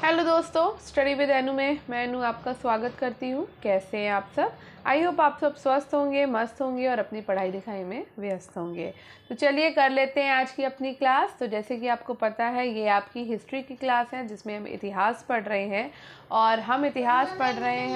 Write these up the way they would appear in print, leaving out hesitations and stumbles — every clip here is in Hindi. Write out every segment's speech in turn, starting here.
हेलो दोस्तों, स्टडी विद एनु में मैं एनु आपका स्वागत करती हूँ। कैसे हैं आप सब? आई होप आप सब स्वस्थ होंगे, मस्त होंगे और अपनी पढ़ाई लिखाई में व्यस्त होंगे। तो चलिए कर लेते हैं आज की अपनी क्लास। तो जैसे कि आपको पता है, ये आपकी हिस्ट्री की क्लास है जिसमें हम इतिहास पढ़ रहे हैं। और हम इतिहास पढ़ रहे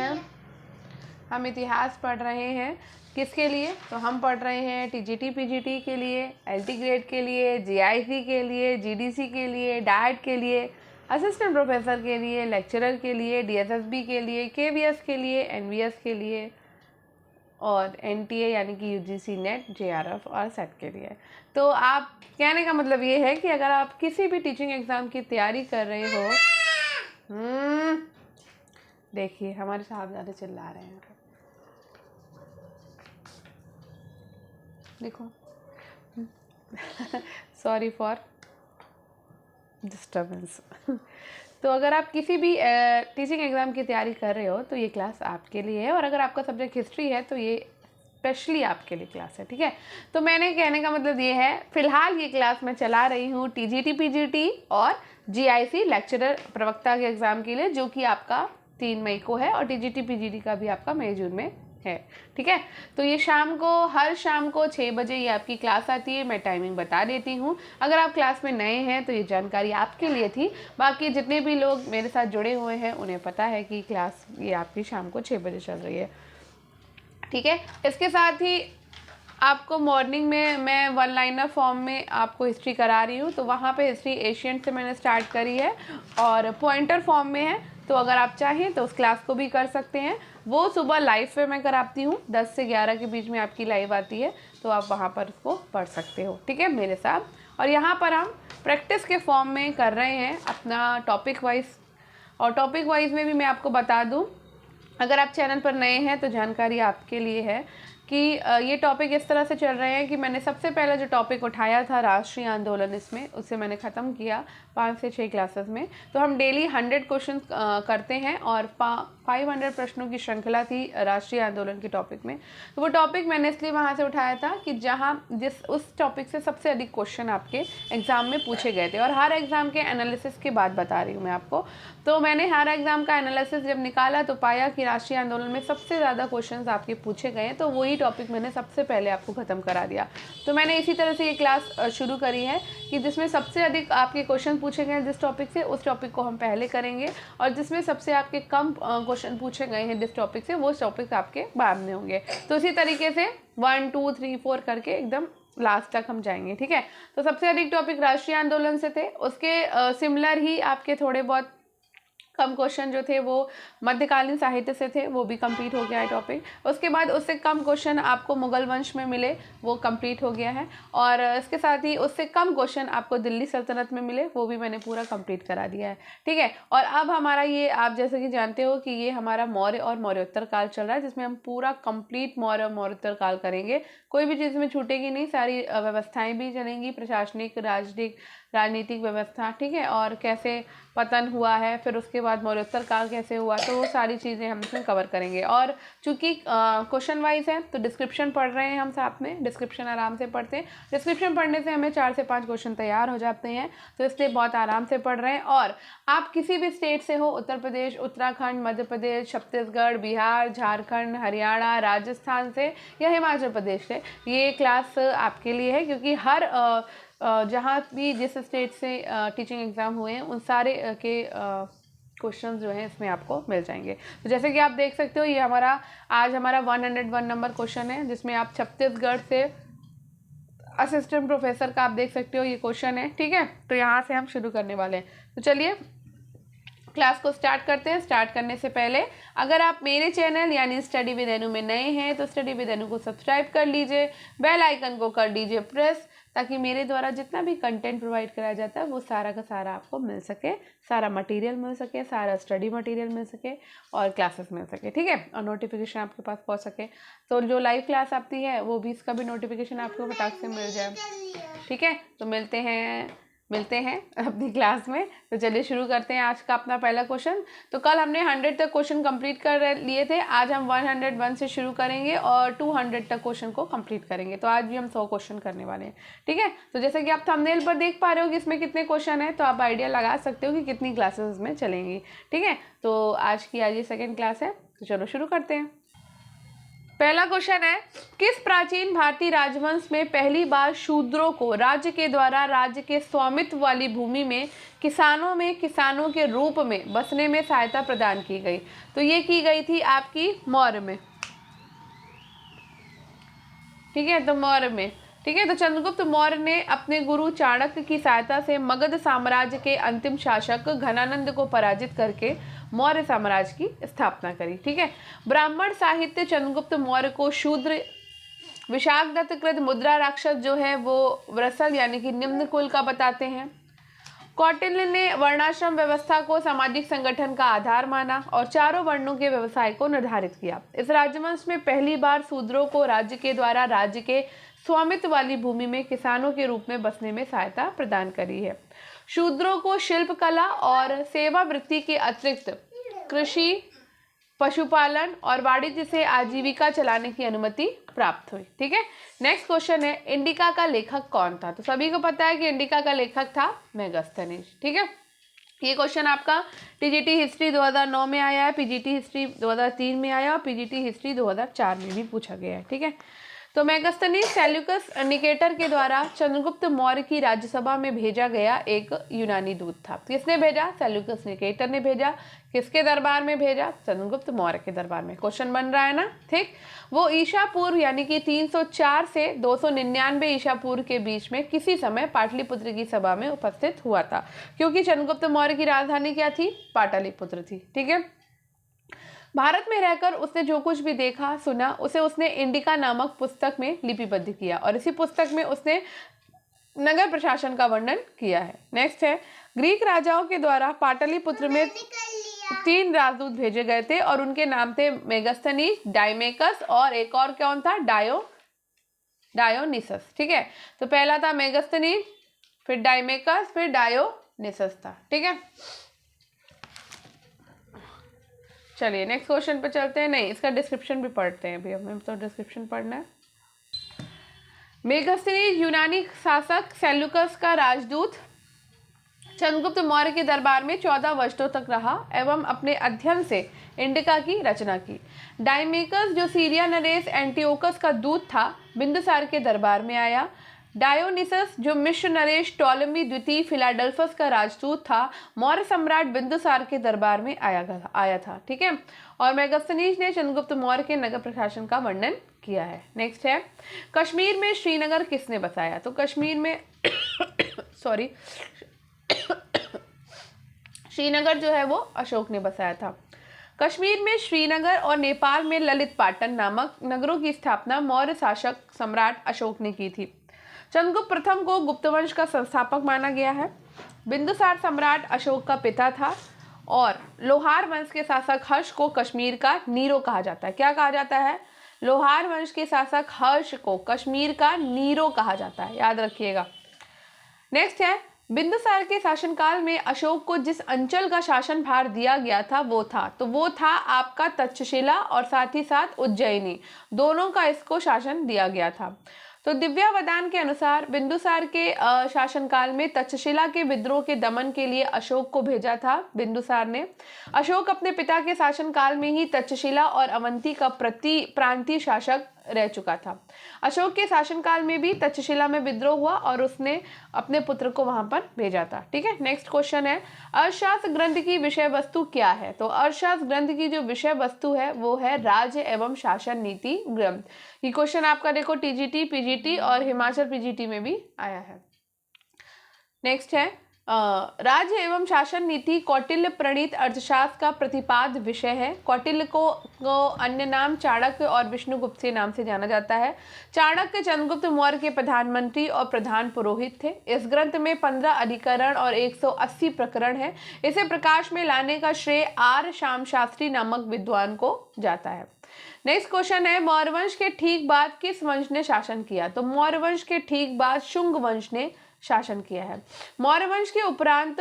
हैं किसके लिए? तो हम पढ़ रहे हैं टीजीटी पीजीटी के लिए, एलटी ग्रेड के लिए, जीआईसी के लिए, जीडीसी के लिए, डाइट के लिए, असिस्टेंट प्रोफेसर के लिए, लेक्चरर के लिए, डीएसएसबी के लिए, केवीएस के लिए, एनवीएस के लिए और एनटीए यानी कि यूजीसी नेट, जेआरएफ और सेट के लिए। तो आप कहने का मतलब ये है कि अगर आप किसी भी टीचिंग एग्ज़ाम की तैयारी कर रहे हो, देखिए हमारे साहबजादे चिल्ला रहे हैं, देखो। Sorry for disturbance. तो अगर आप किसी भी टीचिंग एग्ज़ाम की तैयारी कर रहे हो तो ये क्लास आपके लिए है। और अगर आपका सब्जेक्ट हिस्ट्री है तो ये स्पेशली आपके लिए क्लास है, ठीक है। तो मैंने कहने का मतलब ये है, फिलहाल ये क्लास मैं चला रही हूँ टीजीटी पीजीटी और जीआईसी लेक्चरर प्रवक्ता के एग्ज़ाम के लिए, जो कि आपका 3 मई को है, और टीजीटी पीजीटी का भी आपका मई जून में है, ठीक है। तो ये हर शाम को 6 बजे ये आपकी क्लास आती है। मैं टाइमिंग बता देती हूँ। अगर आप क्लास में नए हैं तो ये जानकारी आपके लिए थी। बाकी जितने भी लोग मेरे साथ जुड़े हुए हैं उन्हें पता है कि क्लास ये आपकी शाम को 6 बजे चल रही है, ठीक है। इसके साथ ही आपको मॉर्निंग में मैं वन लाइनर फॉर्म में आपको हिस्ट्री करा रही हूँ। तो वहाँ पे हिस्ट्री एशियंट से मैंने स्टार्ट करी है और पॉइंटर फॉर्म में है। तो अगर आप चाहें तो उस क्लास को भी कर सकते हैं। वो सुबह लाइव पे मैं कराती हूँ, 10 से 11 के बीच में आपकी लाइव आती है। तो आप वहाँ पर उसको पढ़ सकते हो, ठीक है, मेरे साथ। और यहाँ पर हम प्रैक्टिस के फॉर्म में कर रहे हैं अपना टॉपिक वाइज। और टॉपिक वाइज में भी मैं आपको बता दूँ, अगर आप चैनल पर नए हैं तो जानकारी आपके लिए है कि ये टॉपिक इस तरह से चल रहे हैं कि मैंने सबसे पहले जो टॉपिक उठाया था राष्ट्रीय आंदोलन, इसमें उससे मैंने ख़त्म किया 5 से 6 क्लासेस में। तो हम डेली 100 क्वेश्चन करते हैं और 500 प्रश्नों की श्रृंखला थी राष्ट्रीय आंदोलन के टॉपिक में। तो वो टॉपिक मैंने इसलिए वहाँ से उठाया था कि उस टॉपिक से सबसे अधिक क्वेश्चन आपके एग्ज़ाम में पूछे गए थे। और हर एग्ज़ाम के एनालिसिस की बात बता रही हूँ मैं आपको। तो मैंने हर एग्ज़ाम का एनालिसिस जब निकाला तो पाया कि राष्ट्रीय आंदोलन में सबसे ज़्यादा क्वेश्चंस आपके पूछे गए हैं। तो वही टॉपिक मैंने सबसे पहले आपको ख़त्म करा दिया। तो मैंने इसी तरह से ये क्लास शुरू करी है कि जिसमें सबसे अधिक आपके क्वेश्चन पूछे गए हैं जिस टॉपिक से, उस टॉपिक को हम पहले करेंगे। और जिसमें सबसे आपके कम क्वेश्चन पूछे गए हैं जिस टॉपिक से, वो टॉपिक आपके बाद में होंगे। तो इसी तरीके से 1 2 3 4 करके एकदम लास्ट तक हम जाएंगे, ठीक है। तो सबसे अधिक टॉपिक राष्ट्रीय आंदोलन से थे। उसके सिमिलर ही आपके थोड़े बहुत कम क्वेश्चन जो थे वो मध्यकालीन साहित्य से थे, वो भी कंप्लीट हो गया है टॉपिक। उसके बाद उससे कम क्वेश्चन आपको मुगल वंश में मिले, वो कंप्लीट हो गया है। और इसके साथ ही उससे कम क्वेश्चन आपको दिल्ली सल्तनत में मिले, वो भी मैंने पूरा कंप्लीट करा दिया है, ठीक है। और अब हमारा ये, आप जैसे कि जानते हो कि ये हमारा मौर्य और मौर्योत्तर काल चल रहा है, जिसमें हम पूरा कंप्लीट मौर्य और मौर्योत्तर काल करेंगे। कोई भी चीज़ में छूटेगी नहीं, सारी व्यवस्थाएँ भी चलेंगी, प्रशासनिक, राजनीतिक व्यवस्था, ठीक है। और कैसे पतन हुआ है, फिर उसके बाद मौर्योत्तर काल कैसे हुआ, तो वो सारी चीज़ें हम इसमें कवर करेंगे। और चूँकि क्वेश्चन वाइज है तो डिस्क्रिप्शन पढ़ रहे हैं हम साथ में, डिस्क्रिप्शन आराम से पढ़ते हैं। डिस्क्रिप्शन पढ़ने से हमें 4 से 5 क्वेश्चन तैयार हो जाते हैं, तो इसलिए बहुत आराम से पढ़ रहे हैं। और आप किसी भी स्टेट से हो, उत्तर प्रदेश, उत्तराखंड, मध्य प्रदेश, छत्तीसगढ़, बिहार, झारखंड, हरियाणा, राजस्थान से या हिमाचल प्रदेश से, ये क्लास आपके लिए है। क्योंकि हर जहाँ भी जिस स्टेट से टीचिंग एग्ज़ाम हुए हैं उन सारे के क्वेश्चंस जो हैं इसमें आपको मिल जाएंगे। तो जैसे कि आप देख सकते हो, ये आज हमारा 101 नंबर क्वेश्चन है, जिसमें आप छत्तीसगढ़ से असिस्टेंट प्रोफेसर का आप देख सकते हो ये क्वेश्चन है, ठीक है। तो यहाँ से हम शुरू करने वाले हैं। तो चलिए क्लास को स्टार्ट करते हैं। स्टार्ट करने से पहले अगर आप मेरे चैनल यानी स्टडी विद एनु में नए हैं तो स्टडी विद एनु को सब्सक्राइब कर लीजिए, बेल आइकन को कर दीजिए प्रेस, ताकि मेरे द्वारा जितना भी कंटेंट प्रोवाइड कराया जाता है वो सारा का सारा आपको मिल सके, सारा मटेरियल मिल सके, सारा स्टडी मटेरियल मिल सके और क्लासेस मिल सके, ठीक है। और नोटिफिकेशन आपके पास पहुंच सके। तो जो लाइव क्लास आती है वो भी, इसका भी नोटिफिकेशन आपको फटाक से मिल जाए, ठीक है। तो मिलते हैं मिलते हैं अपनी क्लास में। तो चलिए शुरू करते हैं आज का अपना पहला क्वेश्चन। तो कल हमने 100 तक क्वेश्चन कंप्लीट कर लिए थे, आज हम 101 से शुरू करेंगे और 200 तक क्वेश्चन को कंप्लीट करेंगे। तो आज भी हम 100 क्वेश्चन करने वाले हैं, ठीक है। तो जैसे कि आप थंबनेल पर देख पा रहे हो कि इसमें कितने क्वेश्चन हैं, तो आप आइडिया लगा सकते हो कि कितनी क्लासेस इसमें चलेंगी, ठीक है। तो आज ये सेकेंड क्लास है, तो चलो शुरू करते हैं। पहला क्वेश्चन है, किस प्राचीन भारतीय राजवंश में पहली बार शूद्रों को राज्य के द्वारा राज्य के स्वामित्व वाली भूमि में किसानों के रूप में बसने में सहायता प्रदान की गई? तो ये की गई थी आपकी मौर्य में, ठीक है। तो मौर्य में, ठीक है। तो चंद्रगुप्त मौर्य ने अपने गुरु चाणक्य की सहायता से मगध साम्राज्य के अंतिम शासक घनानंद को पराजित करके मौर्य साम्राज्य की स्थापना करी, ठीक है। ब्राह्मण साहित्य चंद्रगुप्त मौर्य को शूद्र विशाखदत्तकृत मुद्रा राक्षस जो है वो वृषल यानी कि निम्न कुल का बताते हैं। कौटिल्य ने वर्णाश्रम व्यवस्था को सामाजिक संगठन का आधार माना और चारों वर्णों के व्यवसाय को निर्धारित किया। इस राजवंश में पहली बार शूद्रों को राज्य के द्वारा राज्य के स्वामित्व वाली भूमि में किसानों के रूप में बसने में सहायता प्रदान करी है। शूद्रों को शिल्प कला और सेवा वृत्ति के अतिरिक्त कृषि, पशुपालन और वाणिज्य से आजीविका चलाने की अनुमति प्राप्त हुई, ठीक है। नेक्स्ट क्वेश्चन है, इंडिका का लेखक कौन था? तो सभी को पता है कि इंडिका का लेखक था मेगास्थनीज, ठीक है। ये क्वेश्चन आपका टीजीटी हिस्ट्री 2009 में आया है, पीजीटी हिस्ट्री 2003 में आया और पीजीटी हिस्ट्री 2004 में भी पूछा गया है, ठीक है। तो मेगास्थनीज सेल्यूकस निकेटर के द्वारा चंद्रगुप्त मौर्य की राज्यसभा में भेजा गया एक यूनानी दूत था। किसने भेजा? सेल्यूकस निकेटर ने भेजा। किसके दरबार में भेजा? चंद्रगुप्त मौर्य के दरबार में। क्वेश्चन बन रहा है ना, ठीक। वो ईसा पूर्व यानी कि 304 से 299 ईसा पूर्व के बीच में किसी समय पाटलिपुत्र की सभा में उपस्थित हुआ था, क्योंकि चंद्रगुप्त मौर्य की राजधानी क्या थी? पाटलिपुत्र थी, ठीक है। भारत में रहकर उसने जो कुछ भी देखा सुना उसे उसने इंडिका नामक पुस्तक में लिपिबद्ध किया और इसी पुस्तक में उसने नगर प्रशासन का वर्णन किया है। नेक्स्ट है, ग्रीक राजाओं के द्वारा पाटलिपुत्र में 3 राजदूत भेजे गए थे और उनके नाम थे मेगास्थनीज, डायमेकस और एक और कौन था? डायोनिसस, ठीक है। तो पहला था मेगास्थनीज, फिर डायमेकस, फिर डायोनिसस था, ठीक है। चलिए नेक्स्ट क्वेश्चन पे चलते हैं। नहीं, इसका डिस्क्रिप्शन भी पढ़ते हैं अभी, हमें तो डिस्क्रिप्शन पढ़ना है। मेगास्थनीज यूनानी शासक सेल्यूकस का राजदूत चंद्रगुप्त मौर्य के दरबार में 14 वर्षों तक रहा एवं अपने अध्ययन से इंडिका की रचना की। डायमेकस जो सीरिया नरेश एंटियोकस का दूत था, बिंदुसार के दरबार में आया। डायोनिसस जो मिस्र नरेश टॉलेमी द्वितीय फिलाडेल्फस का राजदूत था, मौर्य सम्राट बिंदुसार के दरबार में आया था, ठीक है। और मेगास्थनीज ने चंद्रगुप्त मौर्य के नगर प्रशासन का वर्णन किया है। नेक्स्ट है, कश्मीर में श्रीनगर किसने बसाया? तो कश्मीर में सॉरी श्रीनगर जो है वो अशोक ने बसाया था। कश्मीर में श्रीनगर और नेपाल में ललित पाटन नामक नगरों की स्थापना मौर्य शासक सम्राट अशोक ने की थी। चंद्रगुप्त प्रथम को गुप्त वंश का संस्थापक माना गया है। बिंदुसार सम्राट अशोक का पिता था और लोहार वंश के शासक हर्ष को कश्मीर का नीरो कहा जाता है। क्या कहा जाता है? लोहार वंश के शासक हर्ष को कश्मीर का नीरो कहा जाता है, याद रखिएगा। नेक्स्ट है, बिंदुसार के शासनकाल में अशोक को जिस अंचल का शासन भार दिया गया था वो था आपका तक्षशिला और साथ ही साथ उज्जैनी, दोनों का इसको शासन दिया गया था। तो दिव्यावदान के अनुसार बिंदुसार के शासनकाल में तक्षशिला के विद्रोह के दमन के लिए अशोक को भेजा था बिंदुसार ने। अशोक अपने पिता के शासनकाल में ही तक्षशिला और अवंती का प्रांतीय शासक रह चुका था। अशोक के शासनकाल में भी तक्षशिला में विद्रोह हुआ और उसने अपने पुत्र को वहां पर भेजा था, ठीक है। नेक्स्ट क्वेश्चन है, अर्थशास्त्र ग्रंथ की विषय वस्तु क्या है? तो अर्थशास्त्र ग्रंथ की जो विषय वस्तु है वो है राज्य एवं शासन नीति ग्रंथ। ये क्वेश्चन आपका देखो टीजीटी, पीजीटी और हिमाचल पीजीटी में भी आया है। नेक्स्ट है, राज्य एवं शासन नीति कौटिल्य प्रणीत अर्थशास्त्र का प्रतिपाद्य विषय है। कौटिल्य को अन्य नाम चाणक्य और विष्णुगुप्त के नाम से जाना जाता है। चाणक्य चंद्रगुप्त मौर्य के प्रधानमंत्री और प्रधान पुरोहित थे। इस ग्रंथ में 15 अधिकरण और 180 प्रकरण है। इसे प्रकाश में लाने का श्रेय आर श्याम शास्त्री नामक विद्वान को जाता है। नेक्स्ट क्वेश्चन है, मौर्य वंश के ठीक बाद किस वंश ने शासन किया? तो मौर्य वंश के ठीक बाद शुंग वंश ने शासन किया है। मौर्य वंश के उपरांत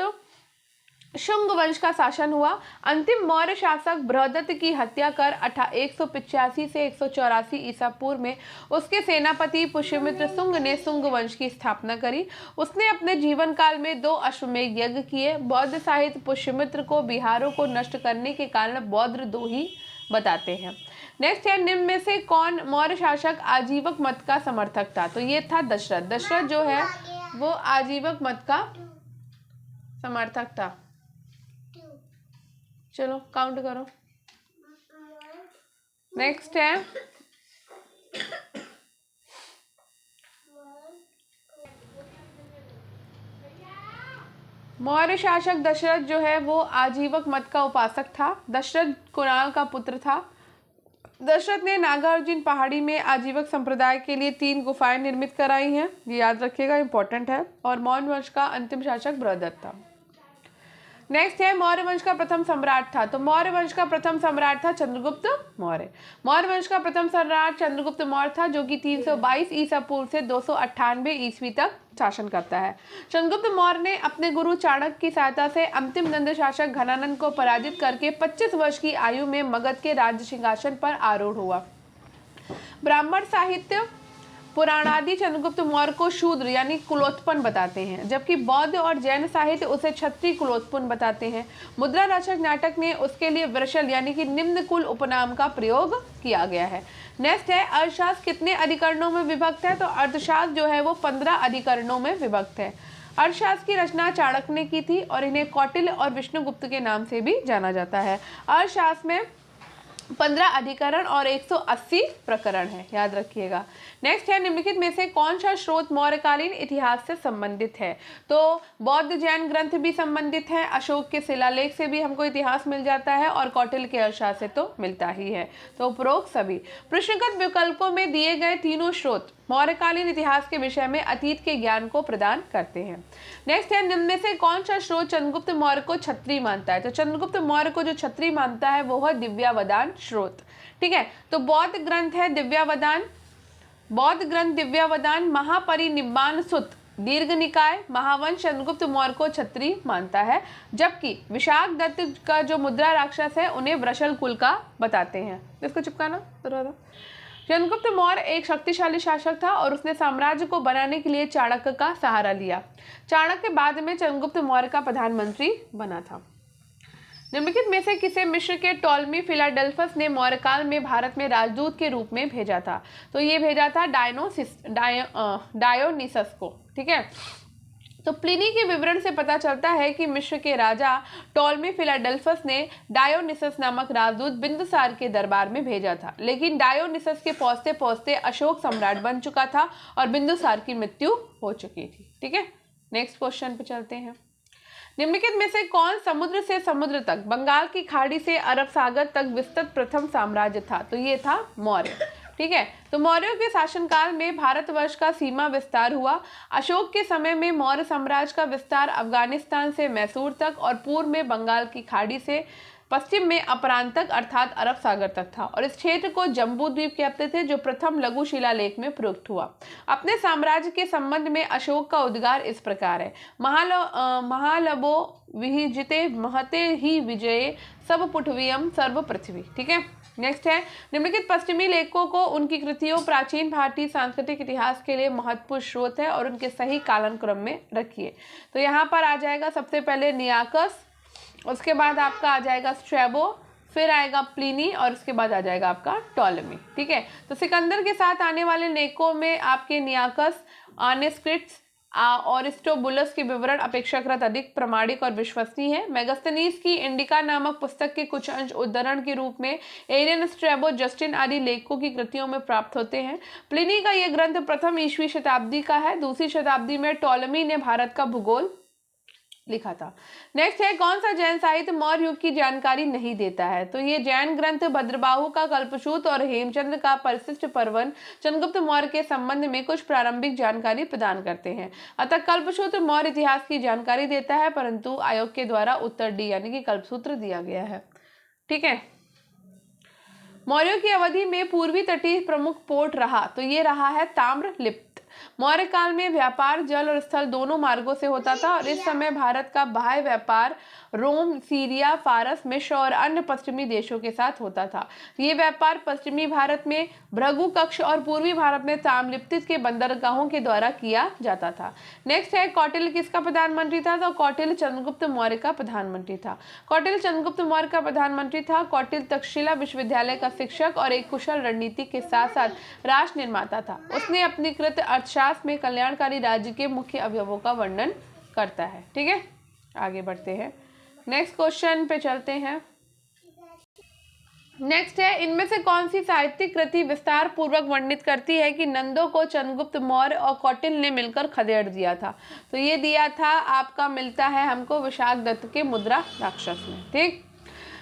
शुंग वंश का शासन हुआ। अंतिम मौर्य शासक बृहदत्त की हत्या कर 185 से 184 ईसा पूर्व में उसके सेनापति पुष्यमित्र शुंग ने शुंग वंश की स्थापना करी। उसने अपने जीवन काल में 2 अश्वमेध यज्ञ किए। बौद्ध साहित्य पुष्यमित्र को बिहारों को नष्ट करने के कारण बौद्ध द्रोही बताते हैं। नेक्स्ट है, निम्न में से कौन मौर्य शासक आजीवक मत का समर्थक था? तो ये था दशरथ। दशरथ जो है वो आजीवक मत का समर्थक था। चलो काउंट करो। नेक्स्ट है मौर्य शासक दशरथ जो है वो आजीवक मत का उपासक था। दशरथ कुणाल का पुत्र था। दशरथ ने नागार्जुन पहाड़ी में आजीवक संप्रदाय के लिए 3 गुफाएं निर्मित कराई हैं, ये याद रखिएगा, इंपॉर्टेंट है। और मौर्य वंश का अंतिम शासक बृहदत्त था। नेक्स्ट है, मौर्य वंश का प्रथम सम्राट था। तो मौर्य वंश का प्रथम सम्राट था चंद्रगुप्त मौर्य। मौर्य वंश का प्रथम सम्राट चंद्रगुप्त मौर्य था, जो कि 322 ईसा पूर्व से 298 ईस्वी तक शासन करता है। चंद्रगुप्त मौर्य ने अपने गुरु चाणक्य की सहायता से अंतिम नंद शासक घनानंद को पराजित करके 25 वर्ष की आयु में मगध के राज्य सिंहासन पर आरूढ़ हुआ। ब्राह्मण साहित्य पुराणादि चंद्रगुप्त मौर्य को शूद्र यानी कुलोत्पन्न बताते हैं, जबकि बौद्ध और जैन साहित्य उसे क्षत्रिय कुलोत्पन्न बताते हैं। मुद्रा राक्षस नाटक ने उसके लिए वृषल यानी कि निम्न कुल उपनाम का प्रयोग किया गया है। नेक्स्ट है, अर्थशास्त्र कितने अधिकरणों में विभक्त है? तो अर्थशास्त्र जो है वो 15 अधिकरणों में विभक्त है। अर्थशास्त्र की रचना चाणक्य ने की थी और इन्हें कौटिल्य और विष्णुगुप्त के नाम से भी जाना जाता है। अर्थशास्त्र में 15 अधिकरण और 180 प्रकरण है, याद रखिएगा। नेक्स्ट है, निम्नलिखित में से कौन सा स्रोत मौर्यकालीन इतिहास से संबंधित है? तो बौद्ध जैन ग्रंथ भी संबंधित है, अशोक के शिलालेख से भी हमको इतिहास मिल जाता है और कौटिल्य के अर्थशास्त्र से तो मिलता ही है। तो उपरोक्त सभी प्रश्नगत विकल्पों में दिए गए तीनों स्रोत मौर्यकालीन इतिहास के विषय में अतीत के ज्ञान को प्रदान करते हैं। नेक्स्ट है, निम्न में से कौन सा स्रोत चंद्रगुप्त मौर्य को क्षत्रिय मानता है? तो चंद्रगुप्त मौर्य को जो क्षत्रिय मानता है वो है दिव्यावदान स्रोत। ठीक है, तो बौद्ध ग्रंथ है दिव्यावदान। बौद्ध ग्रंथ दिव्यावदान, महापरिनिब्बाण सुत्त दीर्घ निकाय, महावंश चंद्रगुप्त मौर्य को क्षत्रिय मानता है, जबकि विशाख दत्त का जो मुद्रा राक्षस है उन्हें वृषल कुल का बताते हैं। इसको चिपकाना तो चंद्रगुप्त मौर्य एक शक्तिशाली शासक था और उसने साम्राज्य को बनाने के लिए चाणक्य का सहारा लिया। चाणक्य बाद में चंद्रगुप्त मौर्य का प्रधानमंत्री बना था। निम्नलिखित में से किसे मिस्र के टॉलमी फिलाडेल्फस ने मौर्य काल में भारत में राजदूत के रूप में भेजा था? तो ये भेजा था डायोनिसस को। ठीक है, तो प्लिनी के विवरण से पता चलता है कि मिस्र के राजा टॉलमी फिलाडेल्फस ने डायोनिसस नामक राजदूत बिंदुसार के दरबार में भेजा था, लेकिन डायोनिसस के पहुंचते पहुंचते अशोक सम्राट बन चुका था और बिंदुसार की मृत्यु हो चुकी थी। ठीक है, नेक्स्ट क्वेश्चन पे चलते हैं। निम्नलिखित में से कौन समुद्र से समुद्र तक, बंगाल की खाड़ी से अरब सागर तक विस्तृत प्रथम साम्राज्य था? तो ये था मौर्य। ठीक है, तो मौर्यों के शासनकाल में भारतवर्ष का सीमा विस्तार हुआ। अशोक के समय में मौर्य साम्राज्य का विस्तार अफगानिस्तान से मैसूर तक और पूर्व में बंगाल की खाड़ी से पश्चिम में अपरांत तक अर्थात अरब सागर तक था, और इस क्षेत्र को जम्बू द्वीप कहते थे, जो प्रथम लघु शिलालेख में प्रयुक्त हुआ। अपने साम्राज्य के संबंध में अशोक का उद्गार इस प्रकार है, महालबो विजिते महते ही विजये सब पुठवियम सर्व पृथ्वी। ठीक है, नेक्स्ट है, निम्नलिखित पश्चिमी लेखकों को उनकी कृतियों प्राचीन भारतीय सांस्कृतिक इतिहास के लिए महत्वपूर्ण स्रोत है और उनके सही कालानुक्रम में रखिए। तो यहाँ पर आ जाएगा सबसे पहले नियाकस, उसके बाद आपका आ जाएगा स्ट्रैबो, फिर आएगा प्लिनी और उसके बाद आ जाएगा आपका टॉलेमी। ठीक है, तो सिकंदर के साथ आने वाले लेखों में आपके नियाकस, आनेस्क्रिट्स और स्टोबुलस के विवरण अपेक्षाकृत अधिक प्रामाणिक और विश्वसनीय है। मेगास्थनीज की इंडिका नामक पुस्तक के कुछ अंश उद्धरण के रूप में एरियन, स्ट्रैबो, जस्टिन आदि लेखकों की कृतियों में प्राप्त होते हैं। प्लिनी का यह ग्रंथ प्रथम ईस्वी शताब्दी का है। दूसरी शताब्दी में टॉलेमी ने भारत का भूगोल लिखा था। नेक्स्ट है, कौन सा जैन साहित्य मौर्य युग की जानकारी नहीं देता है? तो ये जैन ग्रंथ भद्रबाहु का कल्पसूत्र और हेमचंद्र का परिशिष्ट पर्वन चंद्रगुप्त मौर्य के संबंध में कुछ प्रारंभिक जानकारी प्रदान करते हैं। अतः कल्पसूत्र मौर्य इतिहास की जानकारी देता है, परंतु आयोग के द्वारा उत्तर डी यानी कि कल्पसूत्र दिया गया है। ठीक है, मौर्यों की अवधि में पूर्वी तटीय प्रमुख पोर्ट रहा, तो ये रहा है ताम्रलिप्त। मौर्य काल में व्यापार जल और स्थल दोनों मार्गों से होता था और इस समय भारत का बाह्य व्यापार रोम, सीरिया, फारस, मिस्र और अन्य पश्चिमी देशों के साथ होता था। ये व्यापार पश्चिमी भारत में भृगु कक्ष और पूर्वी भारत में ताम्रलिप्त के बंदरगाहों के द्वारा किया जाता था। नेक्स्ट है, कौटिल्य किसका प्रधानमंत्री था? तो कौटिल्य चंद्रगुप्त मौर्य का प्रधानमंत्री था। कौटिल्य चंद्रगुप्त मौर्य का प्रधानमंत्री था। कौटिल्य तक्षशिला विश्वविद्यालय का शिक्षक और एक कुशल रणनीतिक के साथ साथ राष्ट्र निर्माता था। उसने अपनी कृत अर्थशास्त्र में कल्याणकारी राज्य के मुख्य अवयवों का वर्णन करता है। ठीक है, आगे बढ़ते हैं, नेक्स्ट क्वेश्चन पे चलते हैं। नेक्स्ट है, इनमें से कौन सी साहित्यिक कृति विस्तार पूर्वक वर्णित करती है कि नंदों को चंद्रगुप्त मौर्य और कौटिल्य ने मिलकर खदेड़ दिया था? तो ये दिया था आपका, मिलता है हमको विशाखदत्त के मुद्रा राक्षस में। ठीक,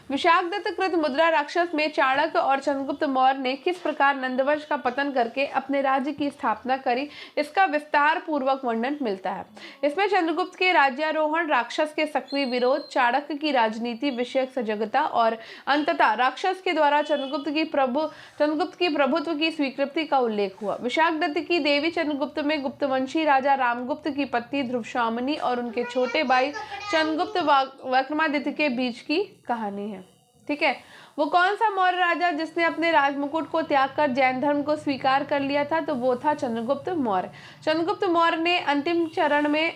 विशाखदत्त कृत मुद्रा राक्षस में चाणक्य और चंद्रगुप्त मौर्य ने किस प्रकार नंदवंश का पतन करके अपने राज्य की स्थापना करी, इसका विस्तार पूर्वक वर्णन मिलता है। इसमें चंद्रगुप्त के राज्यारोहण, राक्षस के सक्रिय विरोध, चाणक्य की राजनीति विषयक सजगता और अंततः राक्षस के द्वारा चंद्रगुप्त की प्रभुत्व की स्वीकृति का उल्लेख हुआ। विशाखदत्त की देवी चंद्रगुप्त में गुप्तवंशी राजा रामगुप्त की पत्नी ध्रुवशामिनी और उनके छोटे भाई चंद्रगुप्त विक्रमादित्य के बीच की कहानी है। ठीक है, वो कौन सा मौर्य राजा जिसने अपने राजमुकुट को त्याग कर जैन धर्म को स्वीकार कर लिया था? तो वो था चंद्रगुप्त मौर्य। चंद्रगुप्त मौर्य ने अंतिम चरण में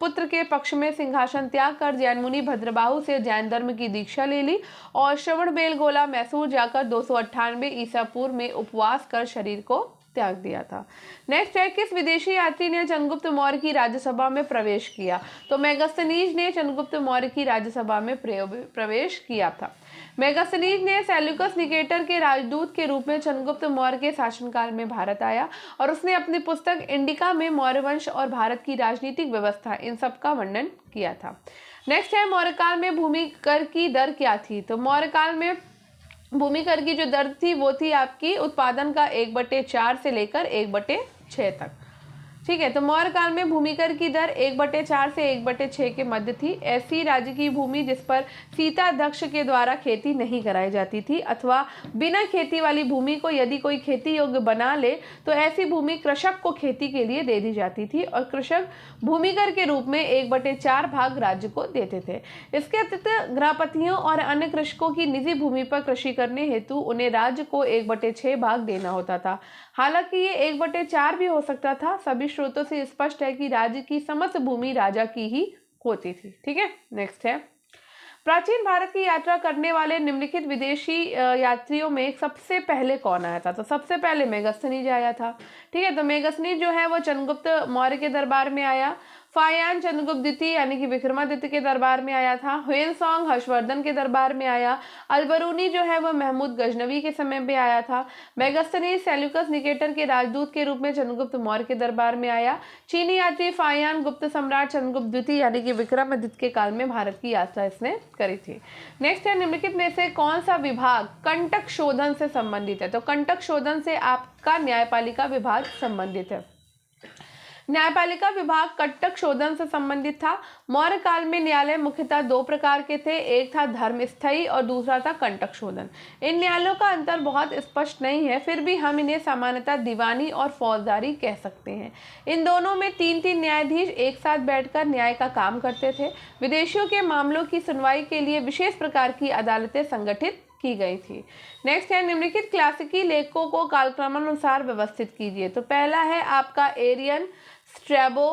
पुत्र के पक्ष में सिंहासन त्याग कर जैन मुनि भद्रबाहु से जैन धर्म की दीक्षा ले ली और श्रवणबेलगोला मैसूर जाकर 298 ईसा पूर्व में उपवास कर शरीर को त्याग दिया था। नेक्स्ट है, किस विदेशी यात्री ने चंद्रगुप्त मौर्य की राज्यसभा में प्रवेश किया? तो मेगास्थनीज ने चंद्रगुप्त मौर्य की राज्यसभा में प्रवेश किया था। मेगास्थनीज ने सेल्यूकस निकेटर के राजदूत के रूप में चंद्रगुप्त मौर्य के शासनकाल में भारत आया और उसने अपनी पुस्तक इंडिका में मौर्य वंश और भारत की राजनीतिक व्यवस्था, इन सब का वर्णन किया था। नेक्स्ट है, मौर्य काल में भूमि कर की दर क्या थी? तो मौर्य काल में भूमि कर की जो दर थी वो थी आपकी उत्पादन का 1/4 से लेकर 1/6 तक। ठीक है, तो मौर्य काल में भूमि कर की दर 1/4 से 1/6 के मध्य थी। ऐसी राज्य की भूमि जिस पर सीता दक्ष के द्वारा खेती नहीं कराई जाती थी अथवा बिना खेती वाली भूमि को यदि कोई खेती योग्य बना ले तो ऐसी भूमि कृषक को खेती के लिए दे दी जाती थी और कृषक भूमिकर के रूप में 1/4 भाग राज्य को देते थे। इसके अतिरिक्त गृहपतियों और अन्य कृषकों की निजी भूमि पर कृषि करने हेतु उन्हें राज्य को 1/6 भाग देना होता था। हालांकि ये 1/4 भी हो सकता था। सभी स्रोतों से स्पष्ट है कि राज्य की समस्त भूमि राजा की ही होती थी। ठीक है, नेक्स्ट है, प्राचीन भारत की यात्रा करने वाले निम्नलिखित विदेशी यात्रियों में सबसे पहले कौन आया था? तो सबसे पहले मेगास्थनीज आया था। ठीक है, तो मेगास्थनीज जो है वो चंद्रगुप्त मौर्य के दरबार में आया। फायान चंद्रगुप्त द्वितीय यानी कि विक्रमादित्य के दरबार में आया था। ह्वेनसांग हर्षवर्धन के दरबार में आया। अलबरूनी जो है वह महमूद गजनवी के समय में आया था। मेगास्थनीज सेल्यूकस निकेटर के राजदूत के रूप में चंद्रगुप्त मौर्य के दरबार में आया। चीनी यात्री फायान गुप्त सम्राट चंद्रगुप्त द्वितीय यानी कि विक्रमादित्य के काल में भारत की यात्रा इसने करी थी। नेक्स्ट है, निम्नलिखित में से कौन सा विभाग कंटक शोधन से संबंधित है? तो कंटक शोधन से आपका न्यायपालिका विभाग संबंधित है। न्यायपालिका विभाग कंटक शोधन से संबंधित था। मौर्य काल में न्यायालय मुख्यतः 2 प्रकार के थे, एक था धर्मस्थयी और दूसरा था कंटक शोधन। इन न्यायालयों का अंतर बहुत स्पष्ट नहीं है, फिर भी हम इन्हें सामान्यतः दीवानी और फौजदारी कह सकते हैं। इन दोनों में 3-3 न्यायाधीश एक साथ बैठकर न्याय का काम करते थे। विदेशियों के मामलों की सुनवाई के लिए विशेष प्रकार की अदालतें संगठित की गई थी। नेक्स्ट है, निम्नलिखित क्लासिकी लेखकों को कालक्रमानुसार व्यवस्थित कीजिए। तो पहला है आपका एरियन, स्ट्रैबो,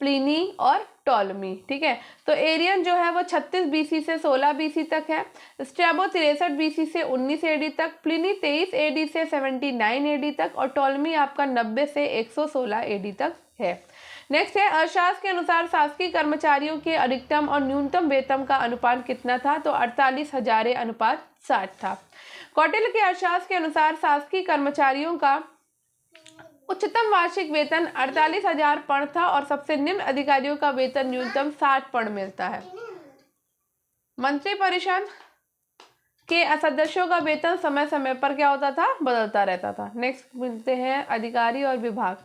प्लिनी और टॉलमी। ठीक है, तो एरियन जो है वो 36 बीसी से 16 बीसी तक है। स्ट्रैबो 63 बीसी से 19 एडी तक, प्लिनी 23 एडी से 79 एडी तक और टॉलमी आपका 90 से 116 एडी तक है। नेक्स्ट है, अर्थशास्त्र के अनुसार शासकीय कर्मचारियों के अधिकतम और न्यूनतम वेतन का अनुपात कितना था? तो 48,000 अनुपात 60 था। कौटिल्य के अर्थशास्त्र के अनुसार शासकीय कर्मचारियों का उच्चतम वार्षिक वेतन 48,000 पर्ण था और सबसे निम्न अधिकारियों का वेतन न्यूनतम 60 पर्ण मिलता है। मंत्रिपरिषद के सदस्यों का वेतन समय समय पर क्या होता था? बदलता रहता था। नेक्स्ट मिलते हैं अधिकारी और विभाग।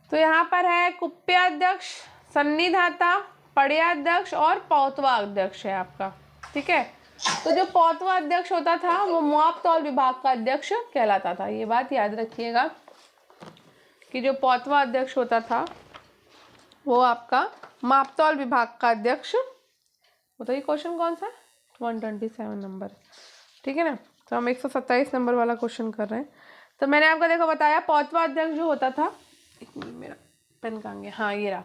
तो यहाँ पर है कुप्याध्यक्ष, सन्निधाता, पड़याध्यक्ष और पौतवा अध्यक्ष है आपका। ठीक है, तो जो पौतवा अध्यक्ष होता था वो मुआप तौल विभाग का अध्यक्ष कहलाता था, ये बात याद रखिएगा। कि जो 5वां अध्यक्ष होता था वो आपका मापतौल विभाग का अध्यक्ष। बताइए क्वेश्चन कौन सा है? 127 नंबर, ठीक है ना। तो हम 127 नंबर वाला क्वेश्चन कर रहे हैं। तो मैंने आपको देखो बताया 5वां अध्यक्ष जो होता था, एक मिनट मेरा पेन कहाँ गया, हाँ ये रहा।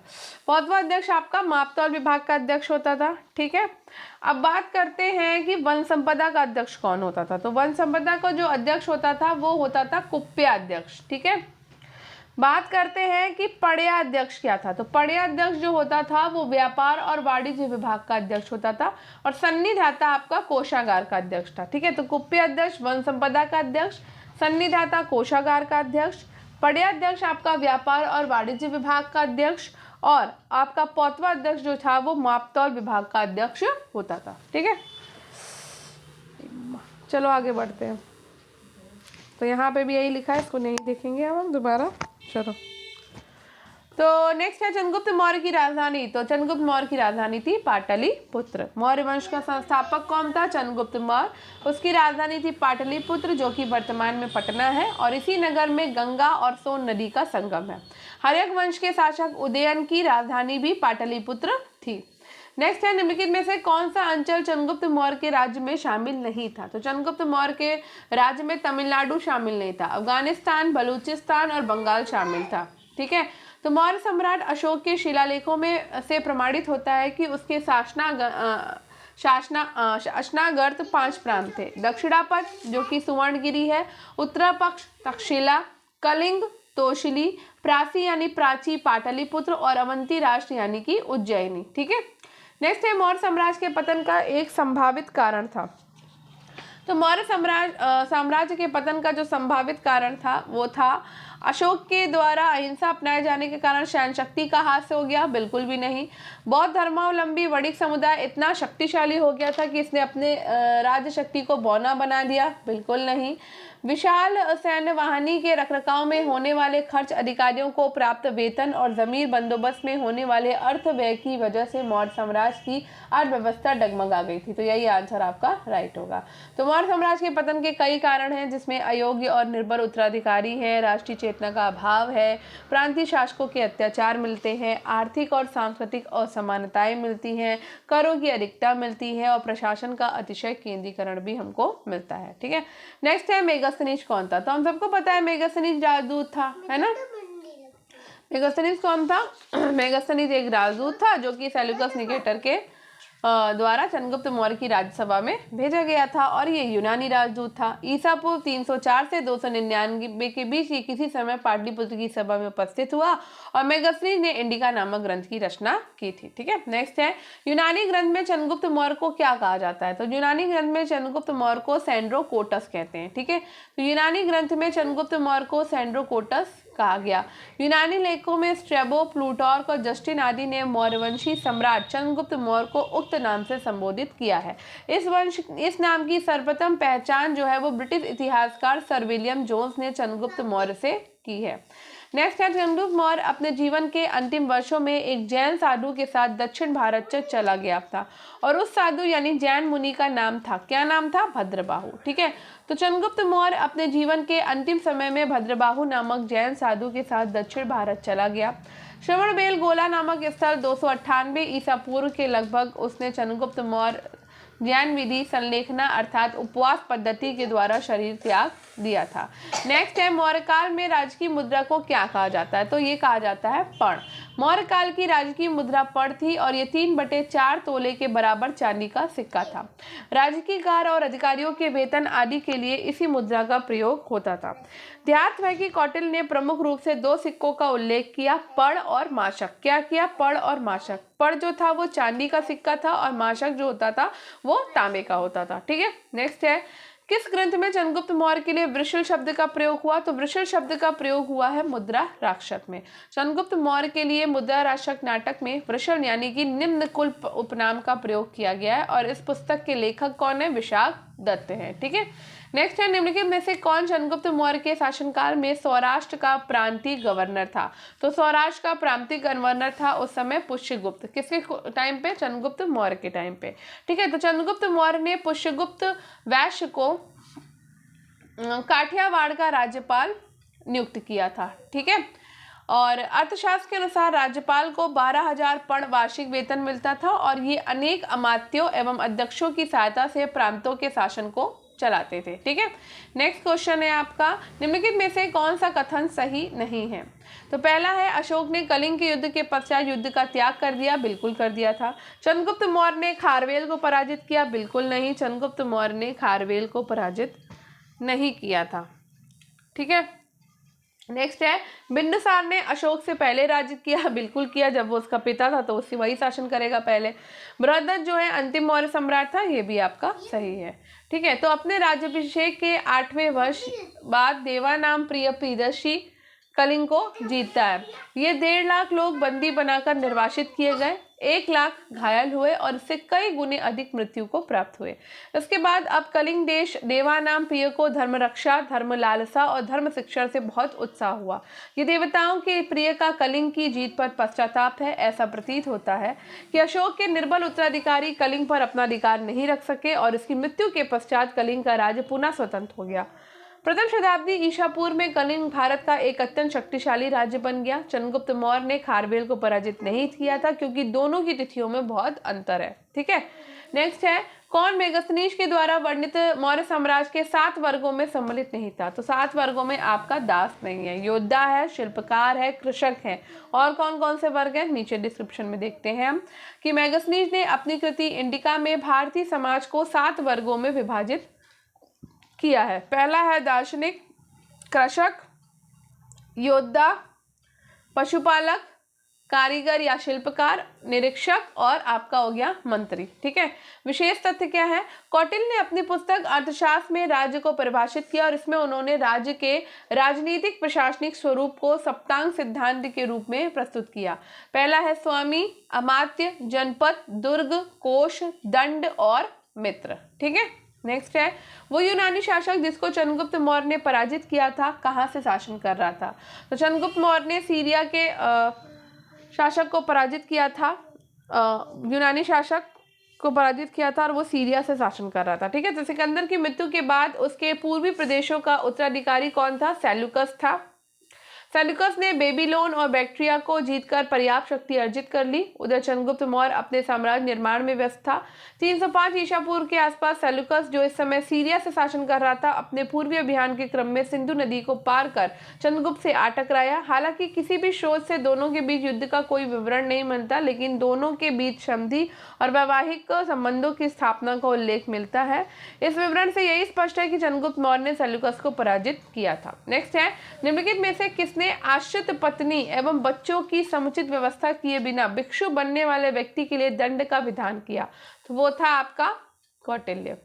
5वां अध्यक्ष आपका मापतौल विभाग का अध्यक्ष होता था, ठीक है। अब बात करते हैं कि वन संपदा का अध्यक्ष कौन होता था। तो वन संपदा का जो अध्यक्ष होता था वो होता था कुप्या अध्यक्ष, ठीक है। बात करते हैं कि पड़या अध्यक्ष क्या था। तो पड़या अध्यक्ष जो होता था वो व्यापार और वाणिज्य विभाग का अध्यक्ष होता था, और सन्निधाता आपका कोषागार का अध्यक्ष था, ठीक है। तो कुप्या अध्यक्ष वन संपदा का अध्यक्ष, सन्निधाता कोषागार का अध्यक्ष, पड़या अध्यक्ष आपका व्यापार और वाणिज्य विभाग का अध्यक्ष, और आपका 5वां अध्यक्ष जो था वो मापतौल विभाग का अध्यक्ष होता था, ठीक है। चलो आगे बढ़ते हैं। तो यहाँ पे भी यही लिखा है, इसको नहीं देखेंगे अब हम दोबारा। चलो, तो नेक्स्ट है चंद्रगुप्त मौर्य की राजधानी। तो चंद्रगुप्त मौर्य की राजधानी थी पाटलिपुत्र। मौर्य वंश का संस्थापक कौन था? चंद्रगुप्त मौर्य। उसकी राजधानी थी पाटलिपुत्र, जो कि वर्तमान में पटना है, और इसी नगर में गंगा और सोन नदी का संगम है। हर्यक वंश के शासक उदयन की राजधानी भी पाटलिपुत्र थी। नेक्स्ट है निम्नलिखित में से कौन सा अंचल चंद्रगुप्त मौर्य के राज्य में शामिल नहीं था? तो चंद्रगुप्त मौर्य के राज्य में तमिलनाडु शामिल नहीं था, अफगानिस्तान, बलूचिस्तान और बंगाल शामिल था, ठीक है। तो मौर्य सम्राट अशोक के शिलालेखों में से प्रमाणित होता है कि उसके शासनागर्त 5 प्रांत थे। दक्षिणापथ जो कि सुवर्णगिरी है, उत्तरापक्ष तक्षशिला, कलिंग, तोशिली, प्राची यानी प्राची पाटलिपुत्र, और अवंती राष्ट्र यानी कि उज्जैनी, ठीक है। नेक्स्ट है मौर्य साम्राज्य के पतन का एक संभावित कारण था। तो मौर्य साम्राज्य के पतन का जो संभावित कारण था वो था अशोक के द्वारा अहिंसा अपनाए जाने के कारण सैन्य शक्ति का हास हो गया, बिल्कुल भी नहीं। बौद्ध धर्मावलंबी वणिक समुदाय इतना शक्तिशाली हो गया था कि इसने अपने राज्य शक्ति को बौना बना दिया, बिल्कुल नहीं। विशाल सैन्य वाहिनी के रखरखाव में होने वाले खर्च, अधिकारियों को प्राप्त वेतन और जमीन बंदोबस्त में होने वाले अर्थ व्यय की वजह से मौर्य साम्राज्य की अर्थव्यवस्था डगमगा गई थी। तो यही आंसर आपका राइट होगा। तो मौर्य साम्राज्य के पतन के कई कारण हैं, जिसमें अयोग्य और निर्भर उत्तराधिकारी हैं, राष्ट्रीय चेतना का अभाव है, प्रांतीय शासकों के अत्याचार मिलते हैं, आर्थिक और सांस्कृतिक असमानताएं मिलती हैं, करों की अधिकता मिलती है, और प्रशासन का अतिशय केंद्रीकरण भी हमको मिलता है, ठीक है। नेक्स्ट है मेगास्थनीज कौन था? तो हम सबको पता है मेगास्थनीज राजदूत था, है ना। मेगास्थनीज कौन था? मेगास्थनीज एक राजदूत था जो कि सेल्यूकस निकेटर के द्वारा चंद्रगुप्त मौर्य की राज्यसभा में भेजा गया था, और ये यूनानी राजदूत था। ईसा पूर्व 304 से 299 के बीच ये किसी समय पाटलिपुत्र की सभा में उपस्थित हुआ, और मेगास्थनीज ने इंडिका नामक ग्रंथ की रचना की थी, ठीक है। नेक्स्ट है यूनानी ग्रंथ में चंद्रगुप्त मौर्य को क्या कहा जाता है? तो यूनानी ग्रंथ में चंद्रगुप्त मौर्य को सेंड्रोकोटस कहते हैं, ठीक है। तो यूनानी ग्रंथ में चंद्रगुप्त मौर्य को सेंड्रोकोटस कहा गया। यूनानी लेखों में स्ट्रेबो, प्लूटार्क और जस्टिन आदि ने मौर्यवंशी सम्राट चंद्रगुप्त मौर्य को उक्त नाम से संबोधित किया है। इस नाम की सर्वप्रथम पहचान जो है वो ब्रिटिश इतिहासकार सर विलियम जोन्स ने चंद्रगुप्त मौर्य से की है। नेक्स्ट है चंद्रगुप्त मौर्य अपने जीवन के अंतिम वर्षों में एक जैन साधु के साथ दक्षिण भारत चला गया था, और उस साधु यानी जैन मुनि का नाम था, क्या नाम था? भद्रबाहु, ठीक है। तो चंद्रगुप्त मौर्य अपने जीवन के अंतिम समय में भद्रबाहु नामक जैन साधु के साथ दक्षिण भारत चला गया। श्रवणबेलगोला नामक स्थल 298 ईसा पूर्व के लगभग उसने चंद्रगुप्त मौर्य जैन विधि संलेखना अर्थात उपवास पद्धति के द्वारा शरीर त्याग दिया था। नेक्स्ट है मौर्य काल में राजकीय मुद्रा को क्या कहा जाता है? तो ये कहा जाता है पर्ण। मौर्य काल की राजकीय मुद्रा पर्ण थी, और ये 3/4 तोले के बराबर चांदी का सिक्का था। राजकीय कार्य और अधिकारियों के वेतन आदि के लिए इसी मुद्रा का प्रयोग होता था। ध्यात है कि कौटिल्य ने प्रमुख रूप से 2 सिक्कों का उल्लेख किया, पर्ण और माशक। क्या किया? पर्ण और माशक। पर्ण जो था वो चांदी का सिक्का था, और माशक जो होता था वो तांबे का होता था, ठीक है। नेक्स्ट है किस ग्रंथ में चंद्रगुप्त मौर्य के लिए वृषल शब्द का प्रयोग हुआ? तो वृषल शब्द का प्रयोग हुआ है मुद्रा राक्षक में। चंद्रगुप्त मौर्य के लिए मुद्रा राक्षक नाटक में वृषल यानी कि निम्न कुल उपनाम का प्रयोग किया गया है, और इस पुस्तक के लेखक कौन है? विशाख दत्त है, ठीक है। नेक्स्ट है निम्नलिखित में से कौन चंद्रगुप्त मौर्य के शासनकाल में सौराष्ट्र का प्रांतीय गवर्नर था? तो सौराष्ट्र का प्रांतीय गवर्नर था उस समय पुष्यगुप्त। किसके टाइम पे? चंद्रगुप्त मौर्य के टाइम पे, ठीक है। तो चंद्रगुप्त मौर्य ने पुष्यगुप्त वैश्य को काठियावाड़ का राज्यपाल नियुक्त किया था, ठीक है। और अर्थशास्त्र के अनुसार राज्यपाल को 12,000 पर्ण वार्षिक वेतन मिलता था और ये अनेक अमात्यों एवं अध्यक्षों की सहायता से प्रांतों के शासन को चलाते थे। ठीक है, नेक्स्ट क्वेश्चन है आपका, निम्नलिखित में से कौन सा कथन सही नहीं है? तो पहला है, अशोक ने कलिंग के युद्ध के पश्चात युद्ध का त्याग कर दिया। बिल्कुल कर दिया था। चंद्रगुप्त मौर्य ने खारवेल को पराजित किया। बिल्कुल नहीं, चंद्रगुप्त मौर्य ने खारवेल को पराजित नहीं किया था। ठीक है, नेक्स्ट है, बिंदुसार ने अशोक से पहले राज्य किया। बिल्कुल किया, जब वो उसका पिता था तो उससे वही शासन करेगा पहले। बृहदत्त जो है अंतिम मौर्य सम्राट था, ये भी आपका सही है। ठीक है, तो अपने राज्याभिषेक के 8वें वर्ष बाद देवानाम प्रिय प्रियदर्शी कलिंग को जीतता है। ये 1.5 लाख लोग बंदी बनाकर निर्वासित किए गए, 1 लाख घायल हुए और इससे कई गुने अधिक मृत्यु को प्राप्त हुए। इसके बाद अब कलिंग देश देवानाम प्रिय को धर्म रक्षा, धर्म लालसा और धर्म शिक्षा से बहुत उत्साह हुआ। ये देवताओं के प्रिय का कलिंग की जीत पर पश्चाताप है। ऐसा प्रतीत होता है कि अशोक के निर्बल उत्तराधिकारी कलिंग पर अपना अधिकार नहीं रख सके और इसकी मृत्यु के पश्चात कलिंग का राज्य पुनः स्वतंत्र हो गया। प्रथम शताब्दी ईसा पूर्व में कलिंग भारत का एक अत्यंत शक्तिशाली राज्य बन गया। चंद्रगुप्त मौर्य ने खारवेल को पराजित नहीं किया था क्योंकि दोनों की तिथियों में बहुत अंतर है। ठीक है, नेक्स्ट है, कौन मेगस्थनीज के द्वारा वर्णित मौर्य साम्राज्य के 7 वर्गों में सम्मिलित नहीं था? तो 7 वर्गों में आपका दास नहीं है, योद्धा है, शिल्पकार है, कृषक है, और कौन कौन से वर्ग हैं नीचे डिस्क्रिप्शन में देखते हैं हम कि मेगस्थनीज ने अपनी कृति इंडिका में भारतीय समाज को 7 वर्गों में विभाजित किया है। पहला है दार्शनिक, कृषक, योद्धा, पशुपालक, कारीगर या शिल्पकार, निरीक्षक और आपका हो गया मंत्री। ठीक है, विशेष तथ्य क्या है? कौटिल्य ने अपनी पुस्तक अर्थशास्त्र में राज्य को परिभाषित किया और इसमें उन्होंने राज्य के राजनीतिक प्रशासनिक स्वरूप को सप्तांग सिद्धांत के रूप में प्रस्तुत किया। पहला है स्वामी, अमात्य, जनपद, दुर्ग, कोष, दंड और मित्र। ठीक है, नेक्स्ट है, वो यूनानी शासक जिसको चंद्रगुप्त मौर्य ने पराजित किया था कहाँ से शासन कर रहा था? तो चंद्रगुप्त मौर्य ने सीरिया के शासक को पराजित किया था, यूनानी शासक को पराजित किया था और वो सीरिया से शासन कर रहा था। ठीक है, तो सिकंदर की मृत्यु के बाद उसके पूर्वी प्रदेशों का उत्तराधिकारी कौन था? सेल्यूकस था। सेल्यूकस ने बेबीलोन और बैक्ट्रिया को जीतकर पर्याप्त शक्ति अर्जित कर ली। उधर चंद्रगुप्त मौर्य अपने साम्राज्य निर्माण में व्यस्त था। 305 ईसा पूर्व के आसपास सेल्यूकस, जो इस समय सीरिया से शासन कर रहा था, अपने पूर्वी अभियान के क्रम में सिंधु नदी को पार कर चंद्रगुप्त से आ टकराया। हालांकि किसी भी स्रोत से दोनों के बीच युद्ध का कोई विवरण नहीं मिलता, लेकिन दोनों के बीच संधि और वैवाहिक संबंधों की स्थापना का उल्लेख मिलता है। इस विवरण से यही स्पष्ट है कि चंद्रगुप्त मौर्य ने सेल्यूकस को पराजित किया था। नेक्स्ट है, निम्नलिखित में से किसने आश्रित पत्नी एवं बच्चों की समुचित व्यवस्था किए बिना भिक्षु बनने वाले व्यक्ति के लिए दंड का विधान किया? तो वो था आपका कौटिल्य।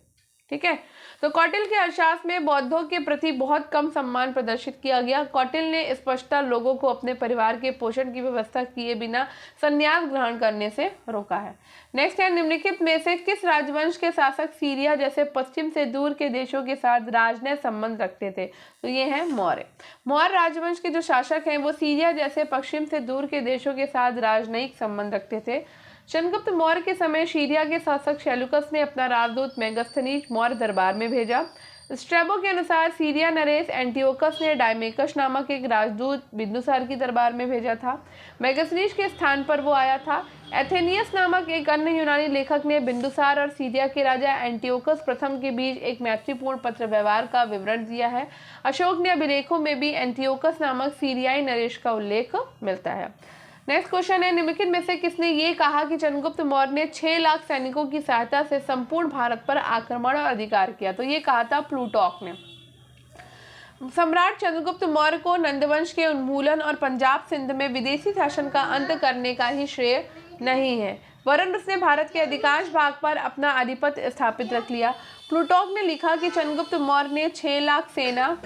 ठीक है, तो कौटिल्य के अर्थशास्त्र में बौद्धों के प्रति बहुत कम सम्मान प्रदर्शित किया गया। कौटिल्य ने स्पष्टता लोगों को अपने परिवार के पोषण की व्यवस्था किए बिना संन्यास ग्रहण करने से रोका है। नेक्स्ट है, निम्नलिखित में से किस राजवंश के शासक सीरिया जैसे पश्चिम से दूर के देशों के साथ राजनैतिक संबंध रखते थे? तो ये है मौर्य। मौर्य राजवंश के जो शासक हैं वो सीरिया जैसे पश्चिम से दूर के देशों के साथ राजनयिक संबंध रखते थे। चंद्रगुप्त मौर्य के समय सीरिया के शासक सेल्यूकस ने अपना राजदूत मेगस्थनीज मौर्य दरबार में भेजा। स्ट्रैबो के अनुसार सीरिया नरेश एंटियोकस ने डायमेकस नामक एक राजदूत बिंदुसार की दरबार में भेजा था। मेगस्थनीज के स्थान पर वो आया था। एथेनियस नामक एक अन्य यूनानी लेखक ने बिंदुसार और सीरिया के राजा एंटियोकस प्रथम के बीच एक मैत्रीपूर्ण पत्र व्यवहार का विवरण दिया है। अशोक ने अभिलेखों में भी एंटियोकस नामक सीरियाई नरेश का उल्लेख मिलता है। नेक्स्ट क्वेश्चन है, निम्नलिखित में से किसने ये कहा कि चंद्रगुप्त मौर्य ने 6 लाख सैनिकों की सहायता से संपूर्ण भारत पर आक्रमण और अधिकार किया? तो ये कहा था प्लूटॉक ने। सम्राट चंद्रगुप्त मौर्य को नंदवंश के उन्मूलन और पंजाब सिंध में विदेशी शासन का अंत करने का ही श्रेय नहीं है, वरन उसने भारत के अधिकांश भाग पर अपना आधिपत्य स्थापित रख लिया। प्लूटॉक ने लिखा कि चंद्रगुप्त मौर्य ने 6 लाख सेना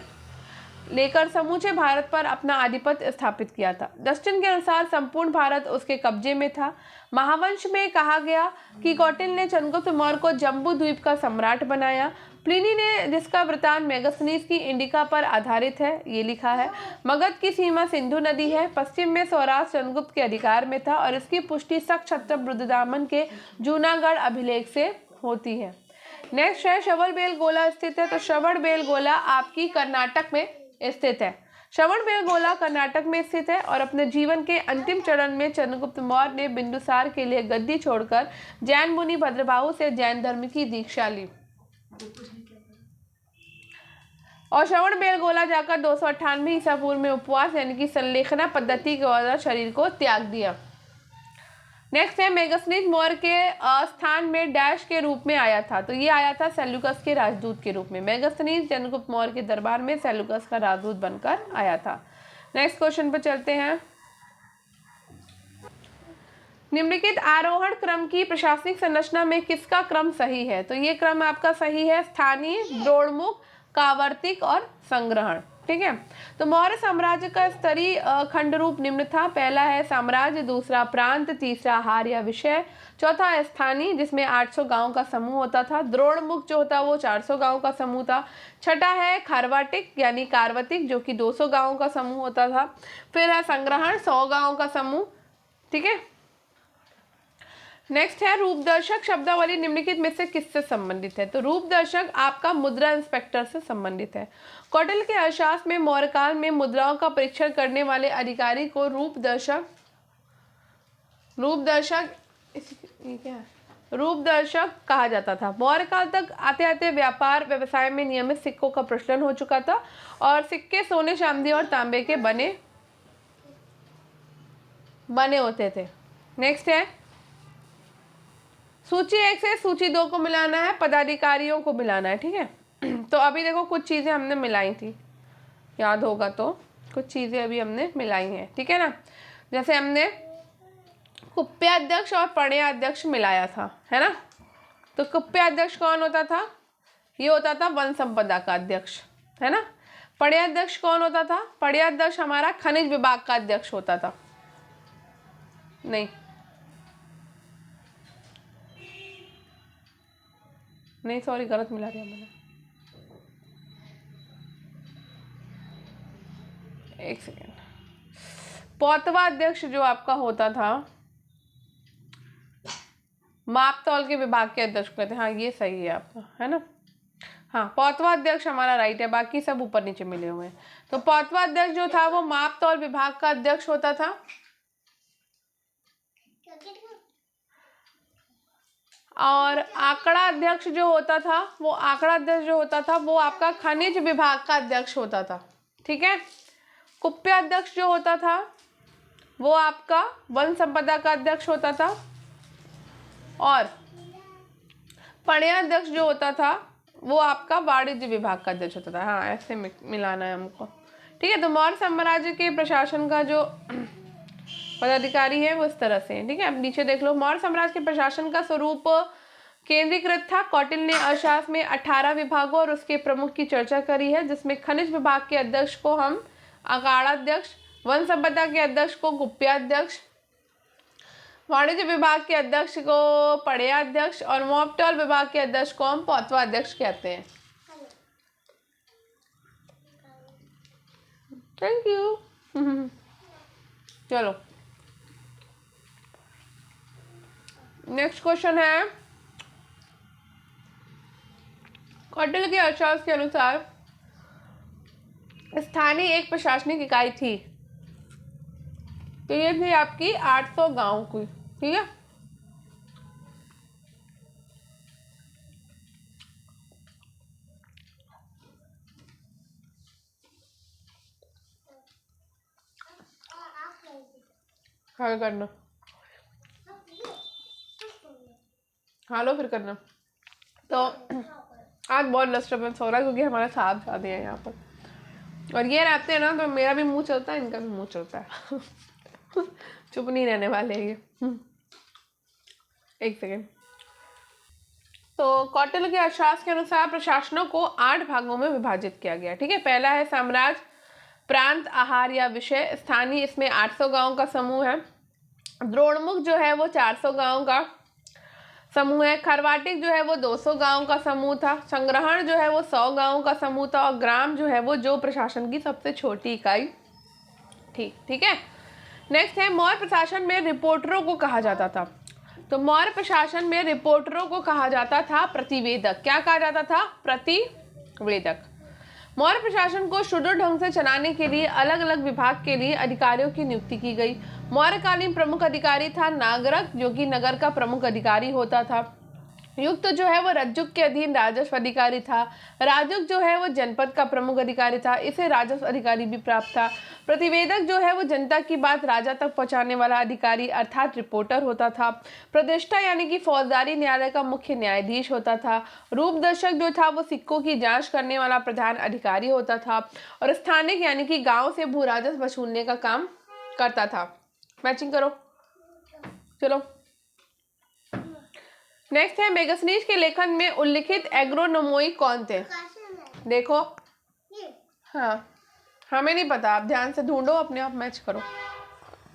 लेकर समूचे भारत पर अपना आधिपत्य स्थापित किया था। डस्टिन के अनुसार संपूर्ण भारत उसके कब्जे में था। महावंश में कहा गया कि कौटिल्य ने चंद्रगुप्त मौर्य को जम्बू द्वीप का सम्राट बनाया। प्लिनी ने, जिसका वृतांत मेगस्थनीज की इंडिका पर आधारित है, ये लिखा है, मगध की सीमा सिंधु नदी है। पश्चिम में सौराष्ट्र चंद्रगुप्त के अधिकार में था और इसकी पुष्टि सक्षत्रप रुद्रदामन के जूनागढ़ अभिलेख से होती है। नेक्स्ट है, श्रवणबेलगोला स्थित है। तो श्रवणबेलगोला आपकी कर्नाटक में स्थित है। श्रवणबेलगोला कर्नाटक में स्थित है और अपने जीवन के अंतिम चरण में चंद्रगुप्त मौर्य ने बिंदुसार के लिए गद्दी छोड़कर जैन मुनि भद्रबाहु से जैन धर्म की दीक्षा ली और श्रवणबेलगोला जाकर 298 ईसा पूर्व में उपवास यानी कि संलेखना पद्धति के द्वारा शरीर को त्याग दिया। नेक्स्ट है मेगस्थनीज मौर्य के स्थान में डैश के रूप में आया था, तो ये आया था सेल्यूकस के राजदूत के रूप में। मेगस्थनीज चंद्रगुप्त मौर्य के दरबार में सेल्यूकस का राजदूत बनकर आया था। नेक्स्ट क्वेश्चन पर चलते हैं। निम्नलिखित आरोहण क्रम की प्रशासनिक संरचना में किसका क्रम सही है? तो ये क्रम आपका सही है, स्थानीय, द्रोणमुख, कावर्तिक और संग्रहण। ठीक है, तो मौर्य साम्राज्य का स्तरीय खंड रूप निम्न था। पहला है साम्राज्य, दूसरा प्रांत, तीसरा आहार या विषय, चौथा स्थानीय जिसमें 800 गांव का समूह होता था, द्रोणमुख जो होता वो 400 गांव का समूह था, छठा है खारवाटिक यानी कार्वतिक जो कि 200 गांव का समूह होता था, फिर है संग्रहण 100 गांव का समूह। ठीक है, नेक्स्ट है रूपदर्शक शब्दावली निम्नलिखित में से किससे संबंधित है? तो रूपदर्शक आपका मुद्रा इंस्पेक्टर से संबंधित है। कौटिल्य के अर्थशास्त्र में मौर्यकाल में मुद्राओं का परीक्षण करने वाले अधिकारी को रूपदर्शक कहा जाता था। मौर्यकाल तक आते आते व्यापार व्यवसाय में नियमित सिक्कों का प्रचलन हो चुका था और सिक्के सोने, चांदी और तांबे के बने होते थे। नेक्स्ट है सूची 1 से सूची 2 को मिलाना है, पदाधिकारियों को मिलाना है। ठीक है, तो अभी देखो कुछ चीज़ें हमने मिलाई थी, याद होगा तो कुछ चीज़ें अभी हमने मिलाई हैं। ठीक है ना, जैसे हमने कुप्याध्यक्ष और पणयाध्यक्ष मिलाया था, है ना। तो कुप्याध्यक्ष कौन होता था? ये होता था वन संपदा का अध्यक्ष, है ना। पणयाध्यक्ष कौन होता था? पणयाध्यक्ष हमारा खनिज विभाग का अध्यक्ष होता था। नहीं सॉरी, गलत मिला दिया मैंने, एक सेकेंड। पौतवा अध्यक्ष जो आपका होता था मापतौल के विभाग के अध्यक्ष कहते हैं। हाँ ये सही है आपका, है ना। हाँ पौतवा अध्यक्ष हमारा राइट है, बाकी सब ऊपर नीचे मिले हुए हैं। तो पौतवा अध्यक्ष जो था वो मापतौल विभाग का अध्यक्ष होता था और आंकड़ा अध्यक्ष जो होता था वो आपका खनिज विभाग का अध्यक्ष होता था। ठीक है, कुप्याध्यक्ष जो होता था वो आपका वन संपदा का अध्यक्ष होता था और पणयाध्यक्ष जो होता था वो आपका वाणिज्य विभाग का अध्यक्ष होता था। हाँ ऐसे मिलाना है हमको। ठीक है, तो मौर्य साम्राज्य के प्रशासन का जो पदाधिकारी है वो इस तरह से है। ठीक है, अब नीचे देख लो। मौर्य साम्राज्य के प्रशासन का स्वरूप केंद्रीकृत था। कौटिल्य ने अर्थशास्त्र में 18 विभागों और उसके प्रमुख की चर्चा करी है, जिसमें खनिज विभाग के अध्यक्ष को हम आंकड़ाध्यक्ष, वन संपदा के अध्यक्ष को कुप्याध्यक्ष, वाणिज्य विभाग के अध्यक्ष को पणयाध्यक्ष और मापतौल विभाग के अध्यक्ष को हम पौतवा अध्यक्ष कहते हैं। Thank you. चलो नेक्स्ट क्वेश्चन है, कौटिल्य के अर्थशास्त्र के अनुसार स्थानीय एक प्रशासनिक इकाई थी, तो ये थी आपकी 800 गांव की। ठीक है, हल करना, हालो फिर करना। तो आज बहुत डिस्टर्बेंस हो रहा है क्योंकि हमारे साथ शादी है यहाँ पर और ये रहते हैं ना, तो मेरा भी मुंह चलता है, इनका भी मुंह चलता है। चुप नहीं रहने वाले ये। एक सेकेंड। तो कौटिल्य के अर्थशास्त्र के अनुसार प्रशासनों को 8 भागों में विभाजित किया गया। ठीक है, पहला है साम्राज्य, प्रांत, आहार या विषय, स्थानीय इसमें 800 गांव का समूह है, द्रोणमुख जो है वो 400 गांव का समूह है, खरवाटिक जो है वो 200 गांव का समूह था, संग्रहण जो है वो 100 गांव का समूह था और ग्राम जो है वो जो प्रशासन की सबसे छोटी इकाई थी। ठीक है, नेक्स्ट है मौर्य प्रशासन में रिपोर्टरों को कहा जाता था। तो मौर्य प्रशासन में रिपोर्टरों को कहा जाता था प्रतिवेदक। क्या कहा जाता था? प्रतिवेदक। मौर्य प्रशासन को सुदृढ़ ढंग से चलाने के लिए अलग अलग विभाग के लिए अधिकारियों की नियुक्ति की गई। मौर्यकालीन प्रमुख अधिकारी था नागरक, जो कि नगर का प्रमुख अधिकारी होता था। युक्त जो है वो रज्जुक के अधीन राजस्व अधिकारी था। राजुक जो है वो जनपद का प्रमुख अधिकारी था, इसे राजस्व अधिकारी भी प्राप्त था। प्रतिवेदक जो है वो जनता की बात राजा तक पहुंचाने वाला अधिकारी अर्थात रिपोर्टर होता था। प्रतिष्ठा यानी कि फौजदारी न्यायालय का मुख्य न्यायाधीश होता था। रूपदर्शक जो था वो सिक्कों की जांच करने वाला प्रधान अधिकारी होता था। और स्थानिक यानी कि गाँव से भू राजस्व वसूलने का काम करता था। मैचिंग करो, चलो। नेक्स्ट है, मेगस्थनीज के लेखन में उल्लिखित एग्रोनोमोई कौन थे? देखो, हाँ, हमें नहीं पता, आप ध्यान से ढूंढो, अपने आप मैच करो।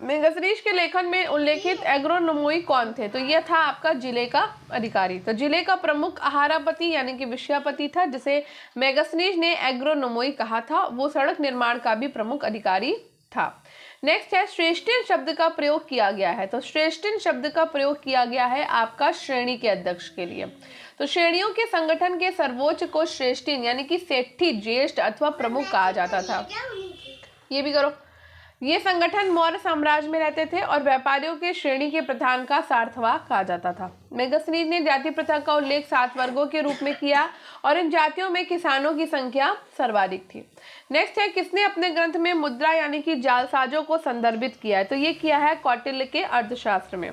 मेगस्थनीज के लेखन में उल्लेखित एग्रोनोमोई कौन थे? तो यह था आपका जिले का अधिकारी। तो जिले का प्रमुख आहारापति यानी कि विषयापति था, जिसे मेगस्थनीज ने एग्रोनोमोई कहा था। वो सड़क निर्माण का भी प्रमुख अधिकारी था। नेक्स्ट है, श्रेष्ठिन शब्द का प्रयोग किया गया है। तो श्रेष्ठिन शब्द का प्रयोग किया गया है आपका श्रेणी के अध्यक्ष के लिए। तो श्रेणियों के संगठन के सर्वोच्च को श्रेष्ठिन यानी कि सेठी, ज्येष्ठ अथवा प्रमुख कहा जाता था। ये भी करो। ये संगठन मौर्य साम्राज्य में रहते थे और व्यापारियों के श्रेणी के प्रधान का सार्थवाह कहा जाता था। मेगस्थनीज ने जाति प्रथा का उल्लेख 7 वर्गों के रूप में किया और इन जातियों में किसानों की संख्या सर्वाधिक थी। नेक्स्ट है, किसने अपने ग्रंथ में मुद्रा यानी कि जालसाजों को संदर्भित किया है? तो ये किया है कौटिल्य के अर्थशास्त्र में।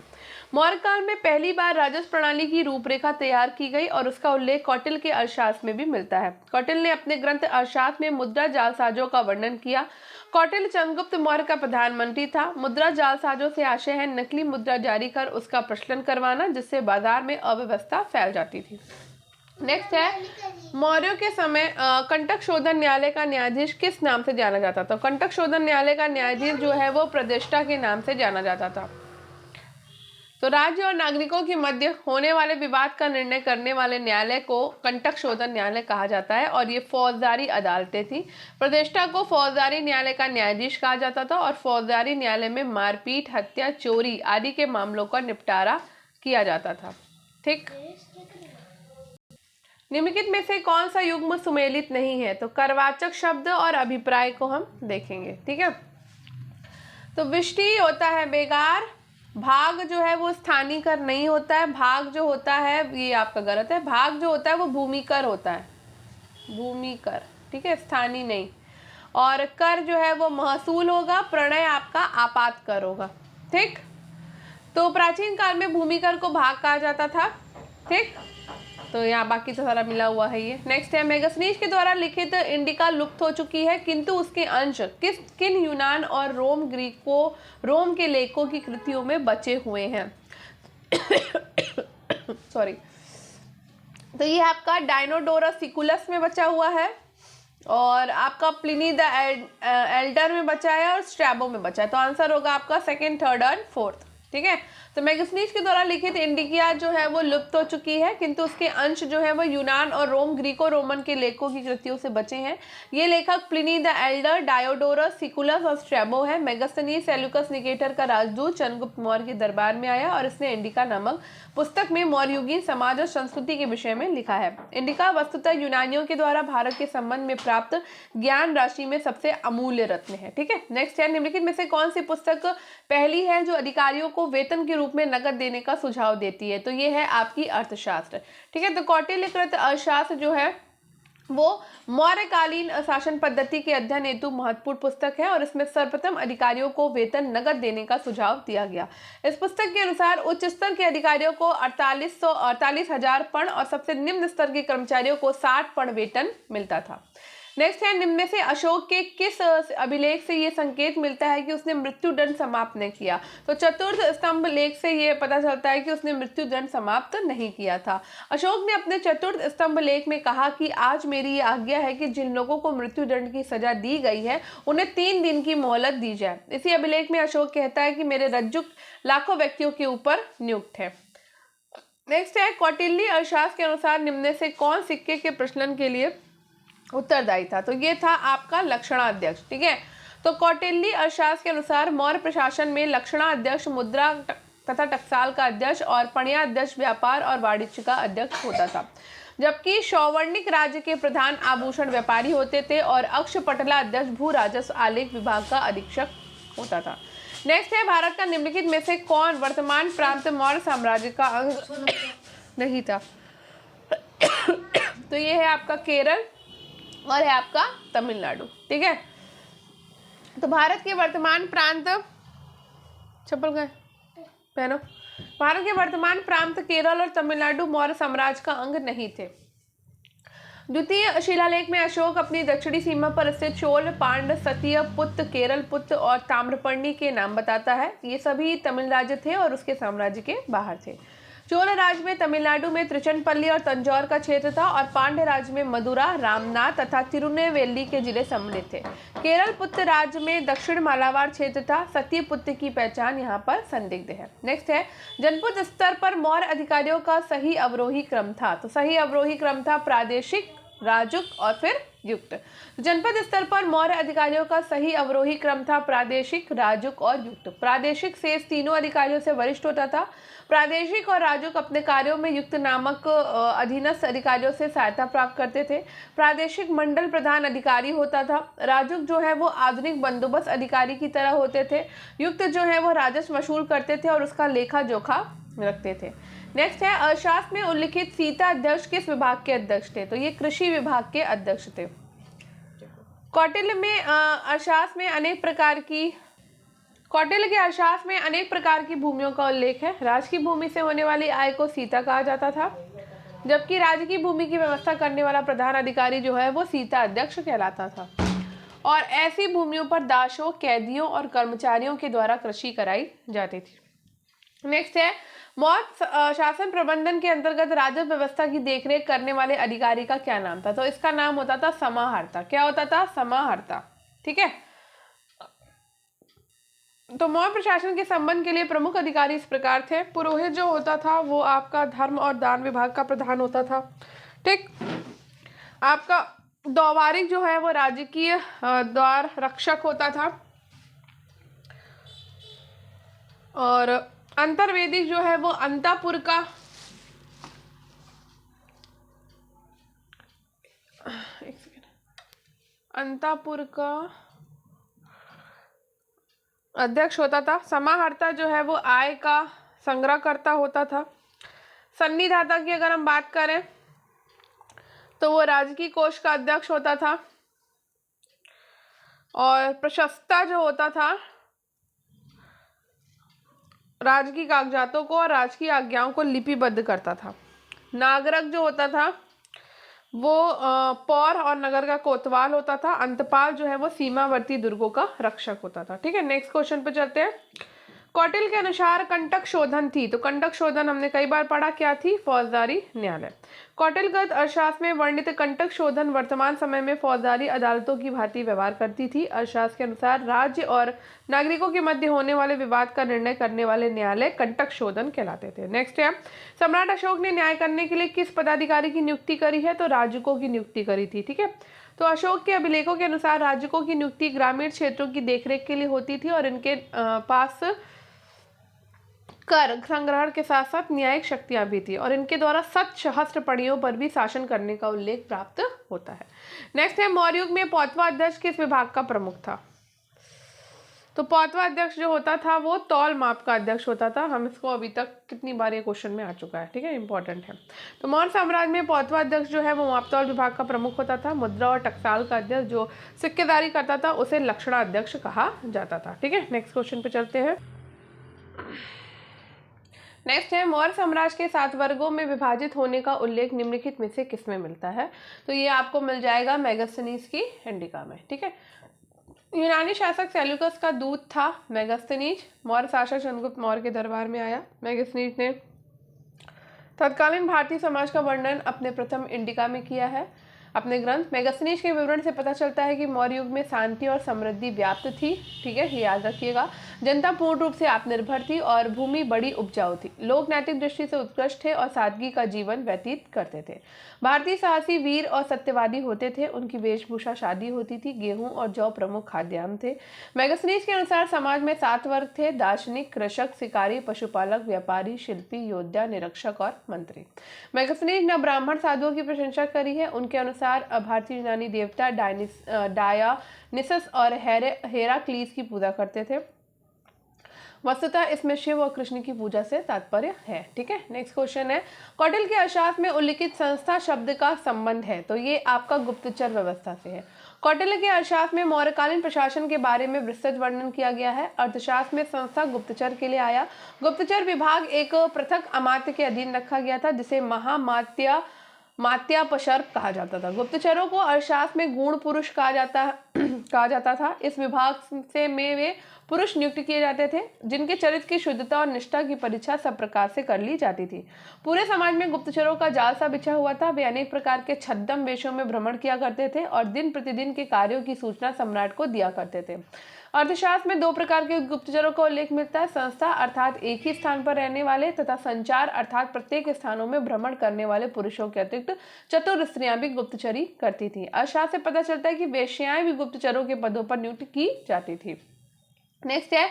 मौर्य काल में पहली बार राजस्व प्रणाली की रूपरेखा तैयार की गई और उसका उल्लेख कौटिल्य के अर्थशास्त्र में भी मिलता है। कौटिल्य ने अपने ग्रंथ अर्थशास्त्र में मुद्रा जालसाजों का वर्णन किया। कौटिल्य चंद्रगुप्त मौर्य का प्रधानमंत्री था। मुद्रा जालसाजों से आशय है नकली मुद्रा जारी कर उसका प्रचलन करवाना, जिससे बाजार में अव्यवस्था फैल जाती थी। नेक्स्ट है, मौर्यों के समय कंटक शोधन न्यायालय का न्यायाधीश किस नाम से जाना जाता था? कंटक शोधन न्यायालय का न्यायाधीश जो है वो प्रतिष्ठा के नाम से जाना जाता था। तो राज्य और नागरिकों के मध्य होने वाले विवाद का निर्णय करने वाले न्यायालय को कंटक शोधन न्यायालय कहा जाता है और ये फौजदारी अदालतें थी। प्रतिष्ठा को फौजदारी न्यायालय का न्यायाधीश कहा जाता था और फौजदारी न्यायालय में मारपीट, हत्या, चोरी आदि के मामलों का निपटारा किया जाता था। ठीक। निम्नलिखित में से कौन सा युग्म सुमेलित नहीं है? तो करवाचक शब्द और अभिप्राय को हम देखेंगे। ठीक है, तो विष्टि होता है बेगार, भाग जो है वो स्थानीकर नहीं होता है, भाग जो होता है ये आपका गलत है, भाग जो होता है वो भूमिकर होता है, भूमिकर। ठीक है, स्थानीय नहीं। और कर जो है वो महसूल होगा, प्रणय आपका आपात कर होगा। ठीक, तो प्राचीन काल में भूमिकर को भाग कहा जाता था। ठीक, तो यहाँ बाकी तो सारा मिला हुआ है ये। नेक्स्ट है, मेगस्थनीज के द्वारा लिखित इंडिका लुप्त हो चुकी है, किंतु उसके अंश किन यूनान और रोम के लेखकों की कृतियों में बचे हुए हैं? सॉरी। तो ये आपका डायनोडोरस सिकुलस में बचा हुआ है और आपका प्लिनी द एल्डर में बचा है और स्ट्रैबो में बचा है। तो आंसर होगा आपका सेकेंड, थर्ड और फोर्थ। ठीक है, तो मेगस्थनीज के द्वारा लिखित इंडिकिया जो है वो लुप्त हो चुकी है, किंतु उसके अंश जो है वो यूनान और ग्रीको रोमन के लेखकों की कृतियों से बचे हैं। ये लेखक प्लिनी द एल्डर, डायोडोरस सिकुलस और स्ट्रैबो है। मेगस्थनीज सेल्यूकस निकेटर का राजदूत चंद्रगुप्त मौर्य के दरबार में आया और इसने इंडिका नामक पुस्तक में मौर्ययुगीन समाज और संस्कृति के विषय में लिखा है। इंडिका वस्तुतः यूनानियों के द्वारा भारत के संबंध में प्राप्त ज्ञान राशि में सबसे अमूल्य रत्न है। ठीक है, नेक्स्ट है, निम्नलिखित में से कौन सी पुस्तक पहली है जो अधिकारियों को वेतन के रूप में नकद देने का सुझाव देती है? तो ये है आपकी अर्थशास्त्र। ठीक है, तो कौटिल्यकृत अर्थशास्त्र जो है वो मौर्यकालीन शासन पद्धति के अध्ययन हेतु महत्वपूर्ण पुस्तक है और इसमें सर्वप्रथम अधिकारियों को वेतन नकद देने का सुझाव दिया गया। इस पुस्तक के अनुसार उच्च स्तर के अधिकारियों को 48,000 पर्ण और सबसे निम्न स्तर के कर्मचारियों को 60 पर्ण वेतन मिलता था। नेक्स्ट है, निम्न में से अशोक के किस अभिलेख से ये संकेत मिलता है कि उसने मृत्युदंड समाप्त नहीं किया? तो चतुर्थ स्तंभ लेख से ये पता चलता है कि उसने मृत्युदंड समाप्त नहीं किया था। अशोक ने अपने चतुर्थ स्तंभ लेख में कहा कि आज मेरी ये आज्ञा है कि जिन लोगों को मृत्युदंड की सजा दी गई है उन्हें 3 दिन की मोहलत दी जाए। इसी अभिलेख में अशोक कहता है कि मेरे रज्जुक लाखों व्यक्तियों के ऊपर नियुक्त है। नेक्स्ट है, कौटिल्य अर्थशास्त्र के अनुसार निम्न में से कौन सिक्के के प्रचलन के लिए उत्तरदायी था? तो ये था आपका लक्षणाध्यक्ष। ठीक है, तो कौटिल्य अर्थशास्त्र के अनुसार मौर्य प्रशासन में लक्षणाध्यक्ष मुद्रा तथा टकसाल का अध्यक्ष और पणियाध्यक्ष व्यापार और वाणिज्य का अध्यक्ष होता था। जबकि सौवर्णिक राज्य के प्रधान आभूषण व्यापारी होते थे और अक्षपटला अध्यक्ष भू राजस्व आलेख विभाग का अधीक्षक होता था। नेक्स्ट है, भारत का निम्नलिखित में से कौन वर्तमान प्रांत मौर्य साम्राज्य का अंग नहीं था? तो ये है आपका केरल और है आपका तमिलनाडु। ठीक है, तो भारत के वर्तमान प्रांत, चप्पल गए पहनो, भारत के वर्तमान प्रांत केरल और तमिलनाडु मौर्य साम्राज्य का अंग नहीं थे। द्वितीय शिलालेख में अशोक अपनी दक्षिणी सीमा पर स्थित चोल, पांड्य, सतीय पुत्र, केरल पुत्र और ताम्रपर्णी के नाम बताता है। ये सभी तमिल राज्य थे और उसके साम्राज्य के बाहर थे। चोल राज्य में तमिलनाडु में त्रिचनपल्ली और तंजौर का क्षेत्र था और पांड्य राज्य में मदुरा, रामनाथ तथा तिरुनेवेली के जिले सम्मिलित थे। केरल पुत्र राज्य में दक्षिण मालाबार क्षेत्र था। सतीय पुत्र की पहचान यहाँ पर संदिग्ध है। नेक्स्ट है, जनपद स्तर पर मौर्य अधिकारियों का सही अवरोही क्रम था। तो सही अवरोही क्रम था प्रादेशिक, राजुक और फिर युक्त। जनपद स्तर पर मौर्य अधिकारियों का सही अवरोही क्रम था प्रादेशिक, राजुक और युक्त। प्रादेशिक शेष तीनों अधिकारियों से वरिष्ठ होता था। प्रादेशिक और राजुक अपने कार्यों में युक्त नामक अधीनस्थ अधिकारियों से सहायता प्राप्त करते थे। प्रादेशिक मंडल प्रधान अधिकारी होता था। राजुक जो है वो आधुनिक बंदोबस्त अधिकारी की तरह होते थे। युक्त जो है वो राजस्व वसूल करते थे और उसका लेखा जोखा रखते थे। नेक्स्ट है, अर्थशास्त्र में उल्लिखित सीता अध्यक्ष किस विभाग के अध्यक्ष थे? तो ये कृषि विभाग के अध्यक्ष थे। कौटिल्य में अर्थशास्त्र में अनेक प्रकार की कौटिल्य के अर्थशास्त्र में अनेक प्रकार की भूमियों का उल्लेख है। राज की भूमि से होने वाली आय को सीता कहा जाता था, जबकि राज्य की भूमि की व्यवस्था करने वाला प्रधान अधिकारी जो है वो सीता अध्यक्ष कहलाता था। और ऐसी भूमियों पर दासों, कैदियों और कर्मचारियों के द्वारा कृषि कराई जाती थी। नेक्स्ट है, मौर्य शासन प्रबंधन के अंतर्गत राजस्व व्यवस्था की देखरेख करने वाले अधिकारी का क्या नाम था? तो इसका नाम होता था समाहर्ता। क्या होता था? समाहर्ता। ठीक है, तो मौर्य प्रशासन के संबंध के लिए प्रमुख अधिकारी इस प्रकार थे। पुरोहित जो होता था वो आपका धर्म और दान विभाग का प्रधान होता था। ठीक, आपका दौवारिक जो है वो राजकीय द्वार रक्षक होता था और अंतर्वेदिक जो है वो अंतापुर का अध्यक्ष होता था। समाहर्ता जो है वो आय का संग्रह करता होता था। सन्निधाता की अगर हम बात करें तो वो राजकीय कोष का अध्यक्ष होता था और प्रशस्ता जो होता था राजकीय कागजातों को और राजकीय आज्ञाओं को लिपिबद्ध करता था। नागरक जो होता था वो पौर और नगर का कोतवाल होता था। अंतपाल जो है वो सीमावर्ती दुर्गों का रक्षक होता था। ठीक है, नेक्स्ट क्वेश्चन पे चलते हैं। कौटिल्य के अनुसार कंटक शोधन थी, तो कंटक शोधन हमने कई बार पढ़ा, क्या थी? फौजदारी न्यायालय। कौटिल्यगत अर्थशास्त्र में वर्णित कंटक शोधन वर्तमान समय में फौजदारी अदालतों की भांति व्यवहार करती थी। अर्थशास्त्र के अनुसार राज्य और नागरिकों के मध्य होने वाले विवाद का निर्णय करने वाले न्यायालय कंटक शोधन कहलाते थे। नेक्स्ट है, सम्राट अशोक ने न्याय करने के लिए किस पदाधिकारी की नियुक्ति करी है? तो राजकों की नियुक्ति करी थी। ठीक है, तो अशोक के अभिलेखों के अनुसार राजकों की नियुक्ति ग्रामीण क्षेत्रों की देखरेख के लिए होती थी और इनके पास कर संग्रहण के साथ साथ न्यायिक शक्तियां भी थी और इनके द्वारा सहस्त्रपणियों पर भी शासन करने का उल्लेख प्राप्त होता है। नेक्स्ट है, मौर्य युग में पौतवा अध्यक्ष किस विभाग का प्रमुख था? तो पौतवा अध्यक्ष जो होता था वो तौल माप का अध्यक्ष होता था। हम इसको अभी तक कितनी बार ये क्वेश्चन में आ चुका है। ठीक है, इंपॉर्टेंट है। तो मौर्य साम्राज्य में पौतवा अध्यक्ष जो है वो मापतौल विभाग का प्रमुख होता था। मुद्रा और टकसाल का अध्यक्ष जो सिक्केदारी करता था उसे लक्षणा अध्यक्ष कहा जाता था। ठीक है, नेक्स्ट क्वेश्चन पे चलते हैं। नेक्स्ट है, मौर्य साम्राज्य के 7 वर्गों में विभाजित होने का उल्लेख निम्नलिखित में से किसमें मिलता है? तो ये आपको मिल जाएगा मेगास्थनीज की इंडिका में। ठीक है, यूनानी शासक सेल्यूकस का दूत था मेगास्थनीज। मौर्य शासक चंद्रगुप्त मौर्य के दरबार में आया। मेगास्थनीज ने तत्कालीन भारतीय समाज का वर्णन अपने प्रथम इंडिका में किया है। अपने ग्रंथ। मेगास्थनीज के विवरण से पता चलता है कि मौर्य युग में शांति और समृद्धि व्याप्त थी, ठीक है, ये याद रखिएगा। जनता पूर्ण रूप से आत्मनिर्भर थी और भूमि बड़ी उपजाऊ थी। लोग नैतिक दृष्टि से उत्कृष्ट थे और सादगी का जीवन व्यतीत करते थे। भारतीय साहसी, वीर और सत्यवादी होते थे। उनकी वेशभूषा शादी होती थी। गेहूं और जौ प्रमुख खाद्यान्न थे। मेगास्थनीज के अनुसार समाज में 7 वर्ग थे: दार्शनिक, कृषक, शिकारी, पशुपालक, व्यापारी, शिल्पी, योद्धा, निरीक्षक और मंत्री। मेगास्थनीज ने ब्राह्मण साधुओं की प्रशंसा करी है। उनके अनुसार भारतीय यूनानी देवता डायनिसस और हेराक्लीस की पूजा करते थे। वस्तुतः इसमें शिव और कृष्ण की पूजा से तात्पर्य है, ठीक है। नेक्स्ट क्वेश्चन है, कौटिल्य के अर्थशास्त्र में उल्लिखित संस्था शब्द का संबंध है, तो ये आपका गुप्तचर व्यवस्था से है। कौटिल्य के अर्थशास्त्र में मौर्यकालीन प्रशासन के बारे में विस्तृत वर्णन किया गया है। अर्थशास्त्र में संस्था गुप्तचर के लिए आया। गुप्तचर विभाग एक पृथक अमात्य के अधीन रखा गया था, जिसे मात्यापसर्प कहा जाता था। गुप्तचरों को अर्थशास्त्र में गुण पुरुष कहा जाता था। इस विभाग से वे पुरुष नियुक्त किए जाते थे, जिनके चरित्र की शुद्धता और निष्ठा की परीक्षा सब प्रकार से कर ली जाती थी। पूरे समाज में गुप्तचरों का जाल सा बिछा हुआ था। वे अनेक प्रकार के छद्म वेशों में भ्रमण किया करते थे और दिन प्रतिदिन के कार्यों की सूचना सम्राट को दिया करते थे। अर्थशास्त्र में 2 प्रकार के गुप्तचरों का उल्लेख मिलता है: संस्था अर्थात एक ही स्थान पर रहने वाले, तथा संचार अर्थात प्रत्येक स्थानों में भ्रमण करने वाले पुरुषों के अतिरिक्त चतुर स्त्रियां भी गुप्तचरी करती थी। अर्थशास्त्र से पता चलता है कि वेश्याएं भी गुप्तचरों के पदों पर नियुक्त की जाती थी। नेक्स्ट है,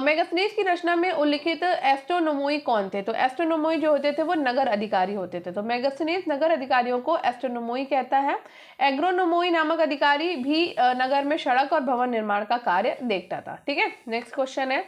मेगास्थनीज की रचना में उल्लिखित एस्ट्रोनोमोई कौन थे? तो एस्ट्रोनोमोई जो होते थे वो नगर अधिकारी होते थे। तो मेगास्थनीज नगर अधिकारियों को एस्ट्रोनोमोई कहता है। एग्रोनोमोई नामक अधिकारी भी नगर में सड़क और भवन निर्माण का कार्य देखता था, ठीक है। नेक्स्ट क्वेश्चन है,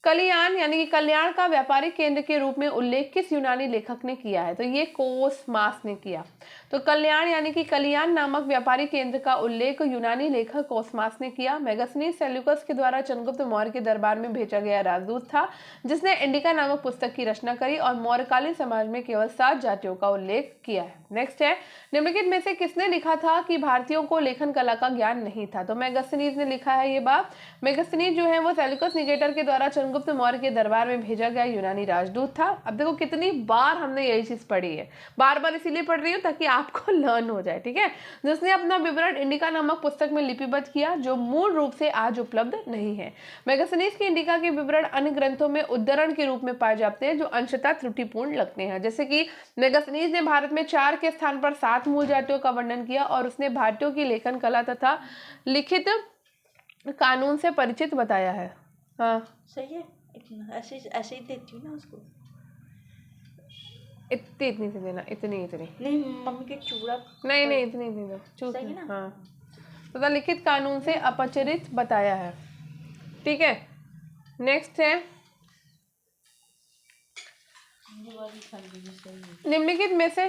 कलियान यानी कि कल्याण का व्यापारिक केंद्र के रूप में उल्लेख किस यूनानी लेखक ने किया है? तो ये कोसमास ने किया। तो कल्याण यानी कि कलियान नामक व्यापारिक केंद्र का उल्लेख यूनानी लेखक कोसमास ने किया। मेगास्थनीज सेल्यूकस के द्वारा चंद्रगुप्त मौर्य के दरबार में भेजा गया राजदूत था, जिसने इंडिका नामक पुस्तक की रचना करी और मौर्यकालीन समाज में केवल 7 जातियों का उल्लेख किया है। नेक्स्ट है, निम्नलिखित में से किसने लिखा था कि भारतीयों को लेखन कला का ज्ञान नहीं था? तो मेगास्थनीज ने लिखा है ये बात। मेगास्थनीज जो है वो सेल्यूकस निकेटर के द्वारा चंद्रगुप्त मौर्य के दरबार में भेजा गया यूनानी राजदूत था। अब देखो कितनी बार हमने यही चीज पढ़ी है, बार बार इसीलिए पढ़ रही हूँ ताकि आपको लर्न हो जाए, ठीक है। जिसने अपना विवरण इंडिका नामक पुस्तक में लिपिबद्ध किया, जो मूल रूप से आज उपलब्ध नहीं है। मेगास्थनीज के इंडिका के विवरण अन्य ग्रंथों में उद्धरण के रूप में पाए जाते हैं, जो अंशतः त्रुटिपूर्ण लगते हैं। जैसे कि मेगास्थनीज ने भारत में 4 के स्थान पर 7 मूल जातियों का वर्णन किया और उसने भारतीयों की लेखन कला तथा लिखित कानून से परिचित बताया है। हाँ सही है, ऐसे ही देती हूँ ना उसको। इतनी से देना, इतनी नहीं मम्मी के चूड़ा नहीं इतनी देना, सही ना। हाँ, तथा लिखित कानून से अपरिचित बताया है, ठीक है। नेक्स्ट है, निम्नलिखित में से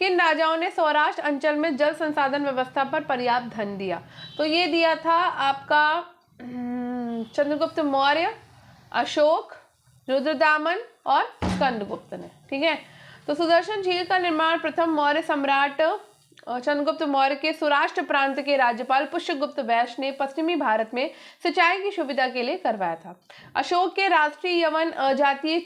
किन राजाओं ने सौराष्ट्र अंचल में जल संसाधन व्यवस्था पर पर्याप्त धन दिया? तो ये दिया था आपका चंद्रगुप्त मौर्य, अशोक, रुद्रदामन और स्कंदगुप्त ने, ठीक है। तो सुदर्शन झील का निर्माण प्रथम मौर्य सम्राट चंद्रगुप्त मौर्य के सौराष्ट्र प्रांत के राज्यपाल पुष्यगुप्त वैश्य ने पश्चिमी भारत में सिंचाई की सुविधा के लिए करवाया था। अशोक के राष्ट्रीय यवन जातीय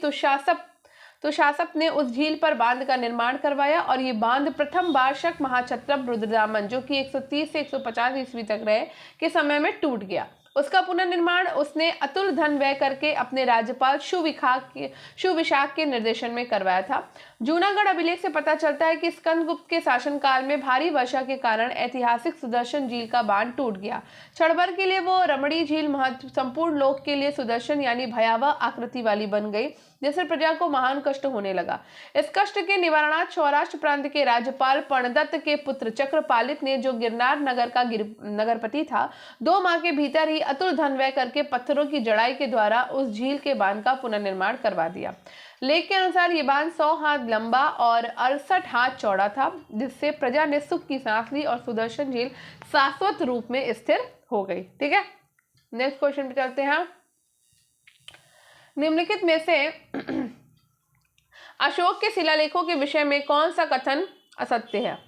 तुषासप ने उस झील पर बांध का निर्माण करवाया और ये बांध प्रथम बार शक महाक्षत्रप रुद्रदामन, जो कि 130 से 150 ईस्वी तक रहे, के समय में टूट गया। उसका पुनर्निर्माण उसने अतुल धन व्यय करके अपने राज्यपाल शुविशाख के निर्देशन में करवाया था। जूनागढ़ अभिलेख से पता चलता है कि स्कंदगुप्त के शासनकाल में भारी वर्षा के कारण ऐतिहासिक सुदर्शन झील का बांध टूट गया। क्षण भर के लिए वो रमणी झील संपूर्ण लोक के लिए सुदर्शन यानी भयावह आकृति वाली बन गई, जिससे प्रजा को महान कष्ट होने लगा। इस कष्ट के निवारणार्थ सौराष्ट्र प्रांत के राज्यपाल पर्णदत्त के पुत्र चक्रपालित ने, जो गिरनार नगर का नगरपति था, 2 माह के भीतर ही अतुल धन व्यय करके पत्थरों की जड़ाई के द्वारा उस झील के बांध का पुनर्निर्माण करवा दिया। लेख के अनुसार ये बांध 100 हाथ लंबा और 68 हाथ चौड़ा था, जिससे प्रजा ने सुख की सांस ली और सुदर्शन झील शाश्वत रूप में स्थिर हो गई, ठीक है। नेक्स्ट क्वेश्चन पे चलते हैं। निम्नलिखित में से अशोक के शिलालेखों के विषय में कौन सा कथन असत्य है?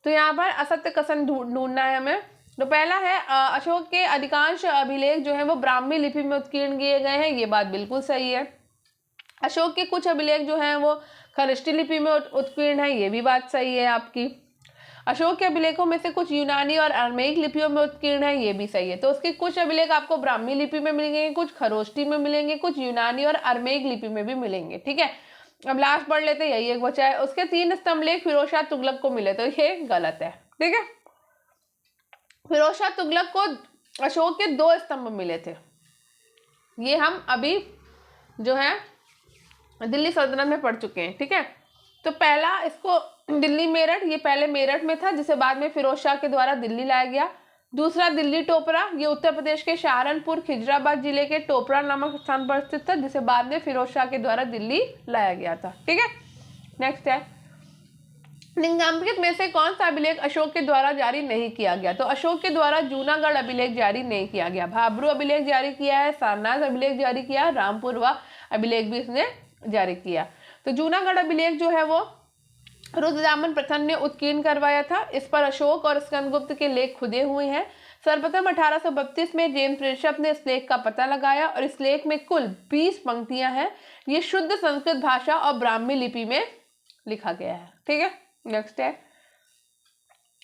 तो यहाँ पर असत्य कथन ढूंढना है हमें। तो पहला है, अशोक के अधिकांश अभिलेख जो है वो ब्राह्मी लिपि में उत्कीर्ण किए गए हैं। ये बात बिल्कुल सही है। अशोक के कुछ अभिलेख जो हैं वो खनिष्ठी लिपि में उत्कीर्ण है, ये भी बात सही है आपकी। अशोक के अभिलेखों में से कुछ यूनानी और अरमेइक लिपियों में उत्कीर्ण है, ये भी सही है। तो उसके कुछ अभिलेख आपको ब्राह्मी लिपि में मिलेंगे, कुछ खरोष्ठी में मिलेंगे, कुछ यूनानी और अरमेइक लिपि में भी मिलेंगे, ठीक है। अब लास्ट पढ़ लेते हैं, यही एक बचा है। उसके 3 स्तंभ लेख फिरोज शाह तुगलक को मिले, तो ये गलत है, ठीक है। फिरोज शाह तुगलक को अशोक के 2 स्तंभ मिले थे, ये हम अभी जो है दिल्ली सल्तनत में पढ़ चुके हैं, ठीक है। तो पहला इसको दिल्ली मेरठ, ये पहले मेरठ में था जिसे बाद में फिरोज शाह के द्वारा दिल्ली लाया गया। दूसरा दिल्ली टोपरा, ये उत्तर प्रदेश के सहारनपुर खिजराबाद जिले के टोपरा नामक स्थान पर स्थित था जिसे बाद में फिरोज शाह के द्वारा दिल्ली लाया गया था, ठीक है। नेक्स्ट है, निम्नलिखित में से कौन सा अभिलेख अशोक के द्वारा जारी नहीं किया गया? तो अशोक के द्वारा जूनागढ़ अभिलेख जारी नहीं किया गया, भाबरू अभिलेख जारी किया है, सारनाथ अभिलेख जारी किया, रामपुरवा अभिलेख भी इसने जारी किया। तो जूनागढ़ अभिलेख जो है वो रुद्रदामन प्रथम ने उत्कीर्ण करवाया था। इस पर अशोक और स्कंदगुप्त के लेख खुदे हुए हैं। सर्वप्रथम 1832 में जेम्स प्रिंसप ने इस लेख का पता लगाया और इस लेख में कुल 20 पंक्तियां हैं। ये शुद्ध संस्कृत भाषा और ब्राह्मी लिपि में लिखा गया है, ठीक है। नेक्स्ट है,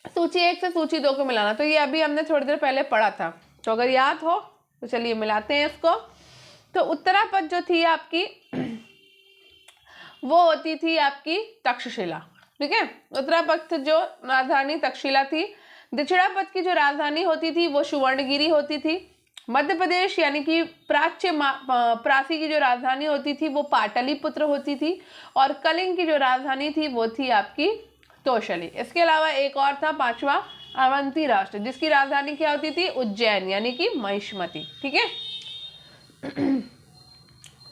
सूची 1 से सूची 2 को मिलाना। तो ये अभी हमने थोड़ी देर पहले पढ़ा था, तो अगर याद हो तो चलिए मिलाते हैं इसको। तो उत्तरापद जो थी आपकी वो होती थी आपकी तक्षशिला, ठीक है। उत्तरापद जो राजधानी तक्षशिला थी। दक्षिणापद की जो राजधानी होती थी वो सुवर्णगिरी होती थी। मध्य प्रदेश यानी कि प्राची की जो राजधानी होती थी वो पाटलिपुत्र होती थी। और कलिंग की जो राजधानी थी वो थी आपकी तोशली। इसके अलावा एक और था 5वां, अवंती राष्ट्र, जिसकी राजधानी क्या होती थी? उज्जैन यानी कि महिष्मती, ठीक है।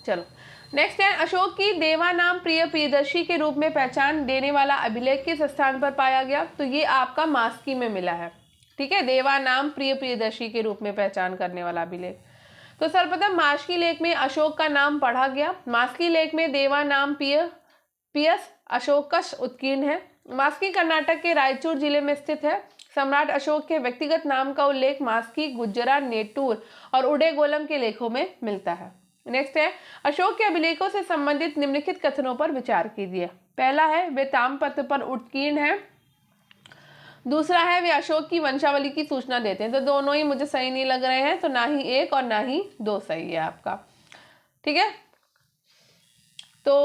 चलो नेक्स्ट है, अशोक की देवा नाम प्रिय प्रियदर्शी के रूप में पहचान देने वाला अभिलेख किस स्थान पर पाया गया? तो ये आपका मास्की में मिला है, ठीक है। देवा नाम प्रिय प्रियदर्शी के रूप में पहचान करने वाला अभिलेख। तो सर्वप्रथम मास्की लेख में अशोक का नाम पढ़ा गया। मास्की लेख में देवा नाम पियस अशोकस उत्कीर्ण है। मास्की कर्नाटक के रायचूर जिले में स्थित है। सम्राट अशोक के व्यक्तिगत नाम का उल्लेख मास्की, गुज्जरा, नेटूर और उडेगोलम के लेखों में मिलता है। नेक्स्ट है, अशोक के अभिलेखों से संबंधित निम्नलिखित कथनों पर विचार कीजिए। पहला है, वे ताम्रपत्र पर उत्कीर्ण है। दूसरा है, वे अशोक की वंशावली की सूचना देते हैं। तो दोनों ही मुझे सही नहीं लग रहे हैं, तो ना ही 1 और ना ही 2 सही है आपका, ठीक है। तो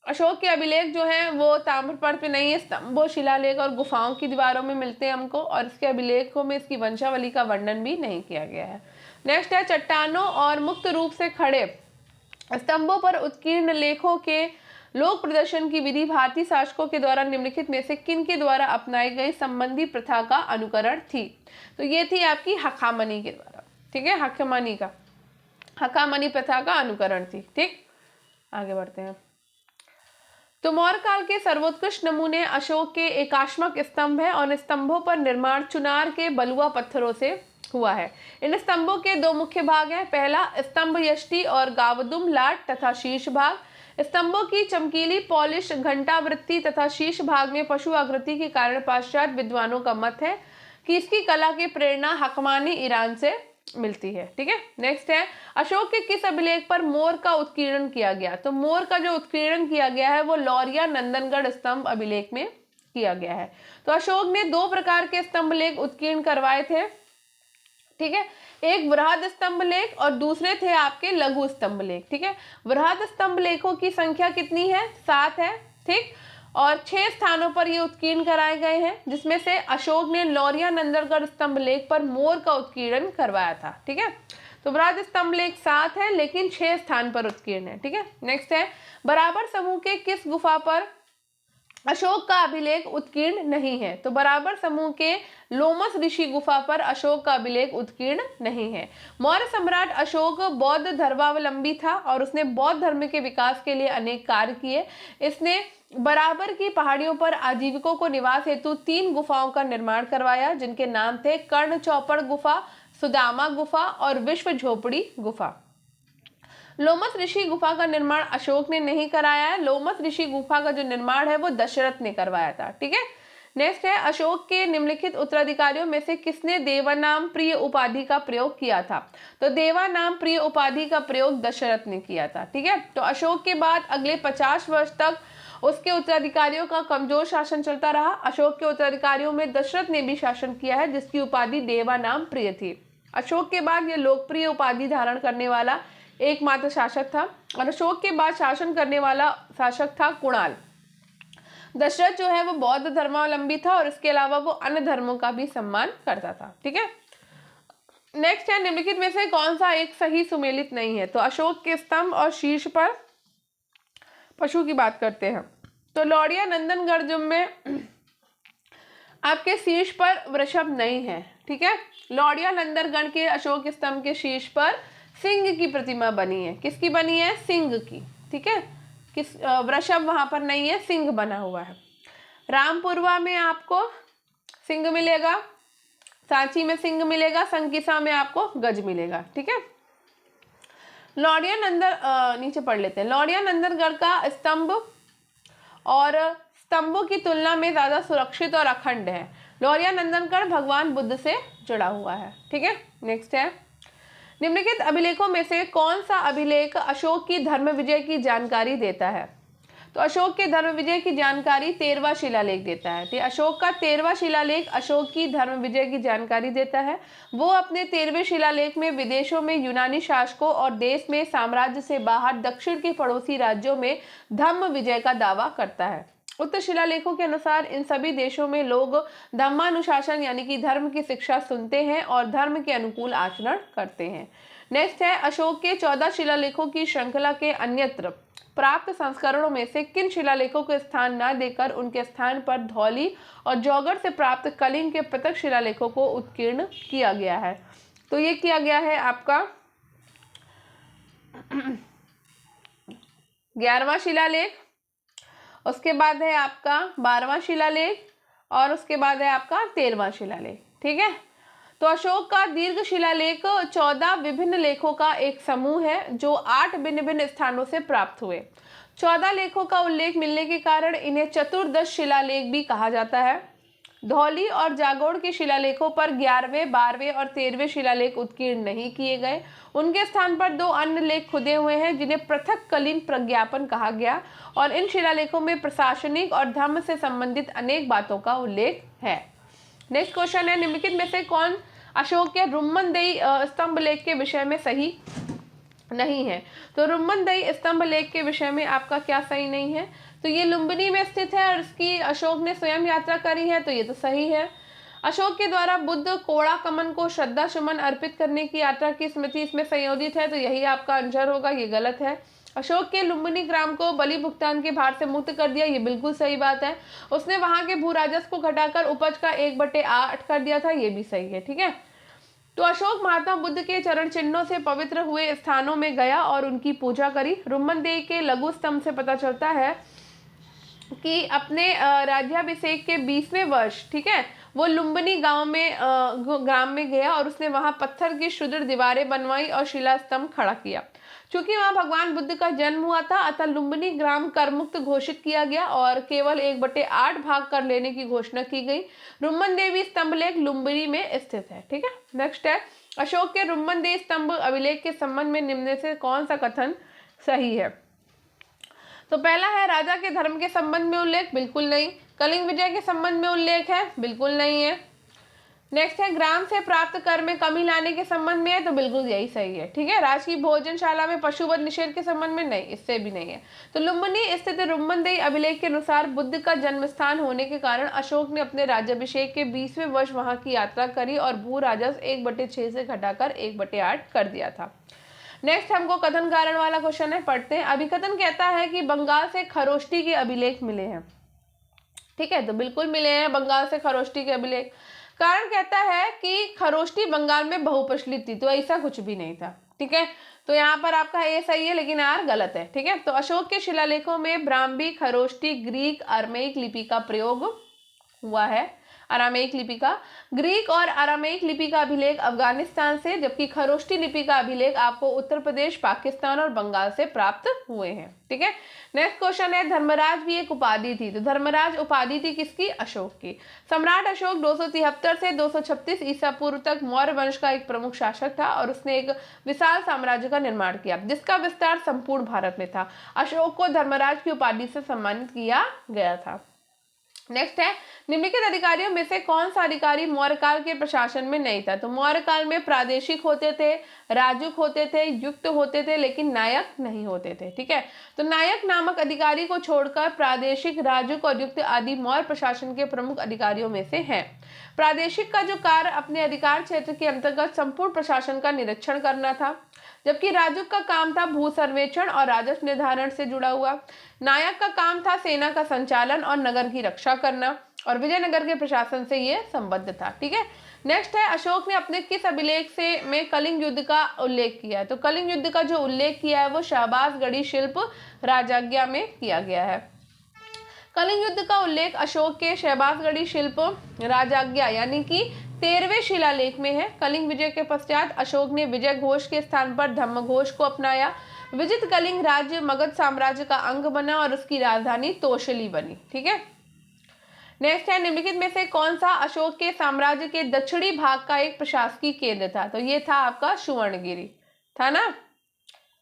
अशोक के अभिलेख जो हैं वो ताम्रपत्र पे नहीं है, स्तंभों, शिलालेख और गुफाओं की दीवारों में मिलते हैं हमको। और इसके अभिलेखों में इसकी वंशावली का वर्णन भी नहीं किया गया है। नेक्स्ट है, चट्टानों और मुक्त रूप से खड़े स्तंभों पर उत्कीर्ण लेखों के लोक प्रदर्शन की विधि भारतीय शासकों के द्वारा निम्नलिखित में से किन के द्वारा अपनाई गई संबंधी प्रथा का अनुकरण थी? तो ये थी आपकी हखामनी के द्वारा, ठीक है। हखामनी प्रथा का अनुकरण थी, ठीक। आगे बढ़ते हैं। तो मौर्य काल के सर्वोत्कृष्ट नमूने अशोक के एकाश्मक स्तंभ है और स्तंभों पर निर्माण चुनार के बलुआ पत्थरों से हुआ है। इन स्तंभों के 2 मुख्य भाग हैं। पहला स्तंभ यष्टि और गावदुम लाट तथा शीर्ष भाग। स्तंभों की चमकीली पॉलिश घंटावृत्ति तथा शीर्ष भाग में पशु आकृति के कारण पाश्चात्य विद्वानों का मत है कि इसकी कला की प्रेरणा हकमानी ईरान से मिलती है, ठीक है। नेक्स्ट है, अशोक के किस अभिलेख पर मोर का उत्कीर्ण किया गया? तो मोर का जो उत्कीर्ण किया गया है वो लौरिया नंदनगढ़ स्तंभ अभिलेख में किया गया है। तो अशोक ने 2 प्रकार के स्तंभ लेख उत्कीर्ण करवाए थे, ठीक है। एक बृहद स्तंभ लेख और दूसरे थे आपके लघु स्तंभ लेख, ठीक है। बृहद स्तंभ लेखों की संख्या कितनी है? 7 है, ठीक। और 6 स्थानों पर ये उत्कीर्ण कराए गए हैं, जिसमें से अशोक ने लौरिया नंदनगढ़ स्तंभ लेख पर मोर का उत्कीर्ण करवाया था, ठीक है। तो बृहद स्तंभ लेख 7 है लेकिन 6 स्थान पर उत्कीर्ण है, ठीक है। नेक्स्ट है, बराबर समूह के किस गुफा पर अशोक का अभिलेख उत्कीर्ण नहीं है? तो बराबर समूह के लोमस ऋषि गुफा पर अशोक का अभिलेख उत्कीर्ण नहीं है। मौर्य सम्राट अशोक बौद्ध धर्मावलंबी था और उसने बौद्ध धर्म के विकास के लिए अनेक कार्य किए। इसने बराबर की पहाड़ियों पर आजीविकों को निवास हेतु 3 गुफाओं का निर्माण करवाया, जिनके नाम थे कर्ण चौपड़ गुफा, सुदामा गुफा और विश्व झोपड़ी गुफा। लोमस ऋषि गुफा का निर्माण अशोक ने नहीं कराया है। लोमस ऋषि गुफा का जो निर्माण है वो दशरथ ने करवाया था, ठीक है। नेक्स्ट है, अशोक के निम्नलिखित उत्तराधिकारियों में से किसने देवानाम प्रिय उपाधि का प्रयोग किया था? तो देवानाम प्रिय उपाधि का प्रयोग दशरथ ने किया था, ठीक है। तो अशोक के बाद अगले 50 वर्ष तक उसके उत्तराधिकारियों का कमजोर शासन चलता रहा। अशोक के उत्तराधिकारियों में दशरथ ने भी शासन किया है, जिसकी उपाधि देवा नाम प्रिय थी। अशोक के बाद यह लोकप्रिय उपाधि धारण करने वाला एकमात्र शासक था, और अशोक के बाद शासन करने वाला शासक था कुणाल। दशरथ जो है वो बौद्ध धर्मावलंबी था, और इसके अलावा वो अन्य धर्मों का भी सम्मान करता था। ठीक है, नेक्स्ट है, निम्नलिखित में से कौन सा एक सही सुमेलित नहीं है? तो अशोक के स्तंभ और शीर्ष पर पशु की बात करते हैं। तो लौड़िया नंदनगढ़ में आपके शीर्ष पर वृषभ नहीं है। ठीक है, लौड़िया नंदनगढ़ के अशोक स्तंभ के शीर्ष पर सिंह की प्रतिमा बनी है। किसकी बनी है? सिंह की। ठीक है, किस वृषभ वहां पर नहीं है, सिंह बना हुआ है। रामपुरवा में आपको सिंह मिलेगा, सांची में सिंह मिलेगा, संकिसा में आपको गज मिलेगा। ठीक है, लौड़िया नीचे पढ़ लेते हैं। लौड़िया नंदनगढ़ का स्तंभ और स्तंभों की तुलना में ज्यादा सुरक्षित और अखंड है। लौड़िया नंदनगढ़ भगवान बुद्ध से जुड़ा हुआ है। ठीक है, नेक्स्ट है, निम्नलिखित अभिलेखों में से कौन सा अभिलेख अशोक की धर्म विजय की जानकारी देता है? तो अशोक के धर्म विजय की जानकारी 13वां शिलालेख देता है। तो अशोक का 13वां शिलालेख अशोक की धर्म विजय की जानकारी देता है। वो अपने 13वें शिलालेख में विदेशों में यूनानी शासकों और देश में साम्राज्य से बाहर दक्षिण के पड़ोसी राज्यों में धर्म विजय का दावा करता है। उक्त शिलालेखों के अनुसार इन सभी देशों में लोग धर्मानुशासन यानी कि धर्म की शिक्षा सुनते हैं और धर्म के अनुकूल आचरण करते हैं। नेक्स्ट है, अशोक के 14 शिलालेखों की श्रृंखला के अन्यत्र प्राप्त संस्करणों में से किन शिलालेखों को स्थान न देकर उनके स्थान पर धौली और जौगढ़ से प्राप्त कलिंग के पृथक शिलालेखों को उत्कीर्ण किया गया है? तो ये किया गया है आपका 11वां शिलालेख, उसके बाद है आपका 12वां शिलालेख, और उसके बाद है आपका 13वां शिलालेख। ठीक है, तो अशोक का दीर्घ शिलालेख 14 विभिन्न लेखों का एक समूह है जो 8 भिन्न भिन्न स्थानों से प्राप्त हुए। 14 लेखों का उल्लेख मिलने के कारण इन्हें चतुर्दश शिलालेख भी कहा जाता है। धौली और जागोड़ के शिलालेखों पर 11वें, 12वें और 13वें शिलालेख उत्कीर्ण नहीं किए गए। उनके स्थान पर 2 अन्य लेख खुदे हुए हैं जिन्हें पृथक कलिंग प्रज्ञापन कहा गया, और इन शिलालेखों में प्रशासनिक और धर्म से संबंधित अनेक बातों का उल्लेख है। नेक्स्ट क्वेश्चन है, निम्नलिखित में से कौन अशोक के रुम्मनदेही स्तंभ लेख के विषय में सही नहीं है? तो रुम्मनदेही स्तंभ लेख के विषय में आपका क्या सही नहीं है? तो ये लुम्बिनी में स्थित है और इसकी अशोक ने स्वयं यात्रा करी है, तो ये तो सही है। अशोक के द्वारा बुद्ध कोड़ा कमन को श्रद्धा सुमन अर्पित करने की यात्रा की स्मृति इसमें संयोजित है, तो यही आपका आंसर होगा, ये गलत है। अशोक के लुम्बिनी ग्राम को बलि भुगतान के भार से मुक्त कर दिया, ये बिल्कुल सही बात है। उसने वहां के भू राजस्व को घटाकर उपज का 1/8 कर दिया था, ये भी सही है। ठीक है, तो अशोक महात्मा बुद्ध के चरण चिन्हों से पवित्र हुए स्थानों में गया और उनकी पूजा करी। रुम्मनदेही के लघु स्तंभ से पता चलता है कि अपने राज्याभिषेक के 20वें वर्ष, ठीक है, वो लुम्बिनी ग्राम में गया और उसने वहां पत्थर की सुदृढ़ दीवारें बनवाई और शिला स्तंभ खड़ा किया। चूंकि वहां भगवान बुद्ध का जन्म हुआ था, अतः लुम्बिनी ग्राम कर मुक्त घोषित किया गया और केवल 1/8 भाग कर लेने की घोषणा की गई। रुम्मनदेही स्तंभ लेख लुम्बिनी में स्थित है। ठीक है, नेक्स्ट है, अशोक के रुम्मनदेही स्तंभ अभिलेख के संबंध में निम्न से कौन सा कथन सही है? तो पहला है, राजा के धर्म के संबंध में उल्लेख, बिल्कुल नहीं। कलिंग विजय के संबंध में उल्लेख है, बिल्कुल नहीं है। नेक्स्ट है, ग्राम से प्राप्त कर में कमी लाने के संबंध में है, तो बिल्कुल यही सही है। ठीक है, राजकीय भोजनशाला में पशुवध निषेध के संबंध में नहीं, इससे भी नहीं है। तो लुम्बिनी स्थित रुम्मनदेही अभिलेख के अनुसार बुद्ध का जन्म स्थान होने के कारण अशोक ने अपने राज्याभिषेक के 20वें वर्ष वहां की यात्रा करी और भू राजस्व 1/6 से घटाकर 1/8 कर दिया था। नेक्स्ट हमको कथन कारण वाला क्वेश्चन है, पढ़ते हैं। अभिकथन कहता है कि बंगाल से खरोष्टी के अभिलेख मिले हैं। ठीक है, तो बिल्कुल मिले हैं बंगाल से खरोष्टी के अभिलेख। कारण कहता है कि खरोष्टी बंगाल में बहुप्रचलित थी, तो ऐसा कुछ भी नहीं था। ठीक है, तो यहाँ पर आपका ए सही है लेकिन आर गलत है। ठीक है, तो अशोक के शिलालेखों में ब्राह्मी, खरोष्टी, ग्रीक, अरमेइक लिपि का प्रयोग हुआ है। अरामेक लिपि का। ग्रीक और अरामेक लिपि का अभिलेख अफगानिस्तान से, जबकि खरोष्टी लिपि का अभिलेख आपको उत्तर प्रदेश, पाकिस्तान और बंगाल से प्राप्त हुए हैं। ठीक है, नेक्स्ट क्वेश्चन है, धर्मराज भी एक उपाधि थी। तो धर्मराज उपाधि थी किसकी? अशोक की। सम्राट अशोक 273 से 236 ईसा पूर्व तक मौर्य वंश का एक प्रमुख शासक था और उसने एक विशाल साम्राज्य का निर्माण किया जिसका विस्तार संपूर्ण भारत में था। अशोक को धर्मराज की उपाधि से सम्मानित किया गया था। नेक्स्ट है, निम्नलिखित अधिकारियों में से कौन सा अधिकारी मौर्य काल के प्रशासन में नहीं था? तो मौर्य काल में प्रादेशिक होते थे, राजुक होते थे, युक्त होते थे, लेकिन नायक नहीं होते थे। ठीक है, तो नायक नामक अधिकारी को छोड़कर प्रादेशिक, राजुक और युक्त आदि मौर्य प्रशासन के प्रमुख अधिकारियों में से हैं। प्रादेशिक का जो कार्य अपने अधिकार क्षेत्र के अंतर्गत संपूर्ण प्रशासन का निरीक्षण करना था, जबकि राजुक का काम था भू सर्वेक्षण और राजस्व निर्धारण से जुड़ा हुआ। नायक का काम था सेना का संचालन और नगर की रक्षा करना, और विजयनगर के प्रशासन से यह संबद्ध था। ठीक है, नेक्स्ट है, अशोक ने अपने किस अभिलेख से में कलिंग युद्ध का उल्लेख किया है? तो कलिंग युद्ध का जो उल्लेख किया है वो शाहबाजगढ़ी शिल्प राजाज्ञा में किया गया है। कलिंग युद्ध का उल्लेख अशोक के शहबाजगढ़ी शिल्प राजाज्ञा यानी कि 13वें शिलालेख में है। कलिंग विजय के पश्चात अशोक ने विजय घोष के स्थान पर धम्म घोष को अपनाया। विजित कलिंग राज्य मगध साम्राज्य का अंग बना और उसकी राजधानी तोशली बनी। ठीक है, नेक्स्ट है, निम्नलिखित में से कौन सा अशोक के साम्राज्य के दक्षिणी भाग का एक प्रशासकीय केंद्र था? तो ये था आपका सुवर्णगिरी, था ना,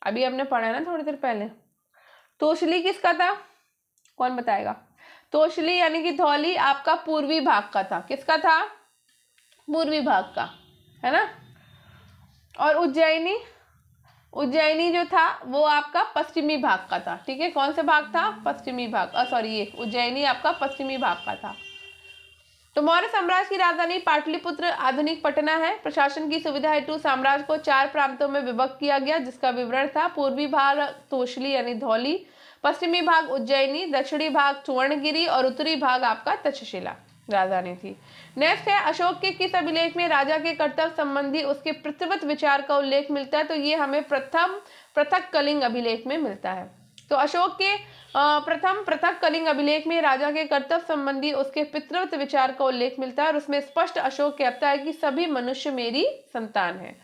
अभी हमने पढ़ा ना थोड़ी देर पहले। तोशली किसका था? कौन बताएगा? तोशली यानी कि धौली आपका पूर्वी भाग का था। किसका था? पूर्वी भाग का, है ना। और उज्जैनी, उज्जैनी जो था वो आपका पश्चिमी भाग का था। ठीक है, कौन से भाग था? पश्चिमी भाग, सॉरी, ये उज्जैनी आपका पश्चिमी भाग का था। तो मौर्य साम्राज्य की राजधानी पाटलिपुत्र आधुनिक पटना है। प्रशासन की सुविधा हेतु साम्राज्य को 4 प्रांतों में विभक्त किया गया, जिसका विवरण था पूर्वी भाग तोशली यानी धौली, पश्चिमी भाग उज्जैनी, दक्षिणी भाग सुवर्णगिरी और उत्तरी भाग आपका तक्षशिला राजधानी थी। नेक्स्ट है, अशोक के किस अभिलेख में राजा के कर्तव्य संबंधी उसके पितृव्रत विचार का उल्लेख मिलता है? तो ये हमें प्रथम पृथक कलिंग अभिलेख में मिलता है। तो अशोक के प्रथम पृथक कलिंग अभिलेख में राजा के कर्तव्य संबंधी उसके पितृव्रत विचार का उल्लेख मिलता है और उसमें स्पष्ट अशोक कहता है कि सभी मनुष्य मेरी संतान है।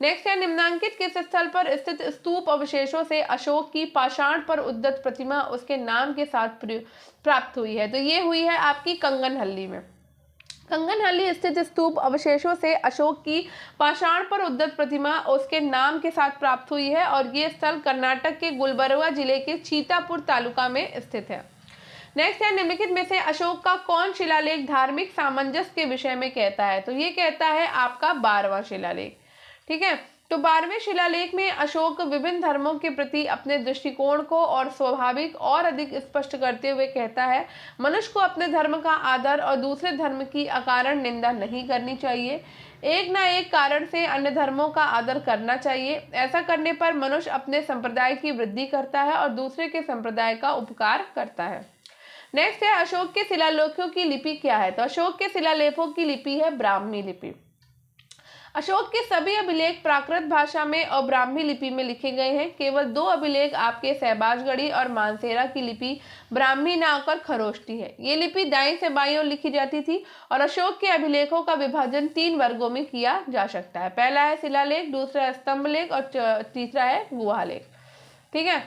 नेक्स्ट है, निम्नांकित किस स्थल पर स्थित स्तूप अवशेषों से अशोक की पाषाण पर उद्गत प्रतिमा उसके नाम के साथ प्राप्त हुई है? तो ये हुई है आपकी कंगनहल्ली में। कंगनहल्ली स्थित स्तूप अवशेषों से अशोक की पाषाण पर उद्गत प्रतिमा उसके नाम के साथ प्राप्त हुई है और ये स्थल कर्नाटक के गुलबर्गा जिले के चीतापुर तालुका में स्थित है। नेक्स्ट है, निम्नलिखित में से अशोक का कौन शिलालेख धार्मिक सामंजस्य के विषय में कहता है? तो ये कहता है आपका 12वां शिलालेख। ठीक है, तो 12वें शिलालेख में अशोक विभिन्न धर्मों के प्रति अपने दृष्टिकोण को और स्वाभाविक और अधिक स्पष्ट करते हुए कहता है, मनुष्य को अपने धर्म का आदर और दूसरे धर्म की अकारण निंदा नहीं करनी चाहिए। एक ना एक कारण से अन्य धर्मों का आदर करना चाहिए। ऐसा करने पर मनुष्य अपने संप्रदाय की वृद्धि करता है और दूसरे के संप्रदाय का उपकार करता है। नेक्स्ट है, अशोक के शिलालेखों की लिपि क्या है? तो अशोक के शिलालेखों की लिपि है ब्राह्मी लिपि। अशोक के सभी अभिलेख प्राकृत भाषा में और ब्राह्मी लिपि में लिखे गए हैं। केवल 2 अभिलेख आपके शहबाजगढ़ी और मानसेरा की लिपि ब्राह्मी ना होकर खरोष्टी है। ये लिपि दाईं से बाईं ओर लिखी जाती थी और अशोक के अभिलेखों का विभाजन 3 वर्गों में किया जा सकता है। पहला है शिलालेख, दूसरा है स्तंभलेख और तीसरा है गुहालेख। ठीक है,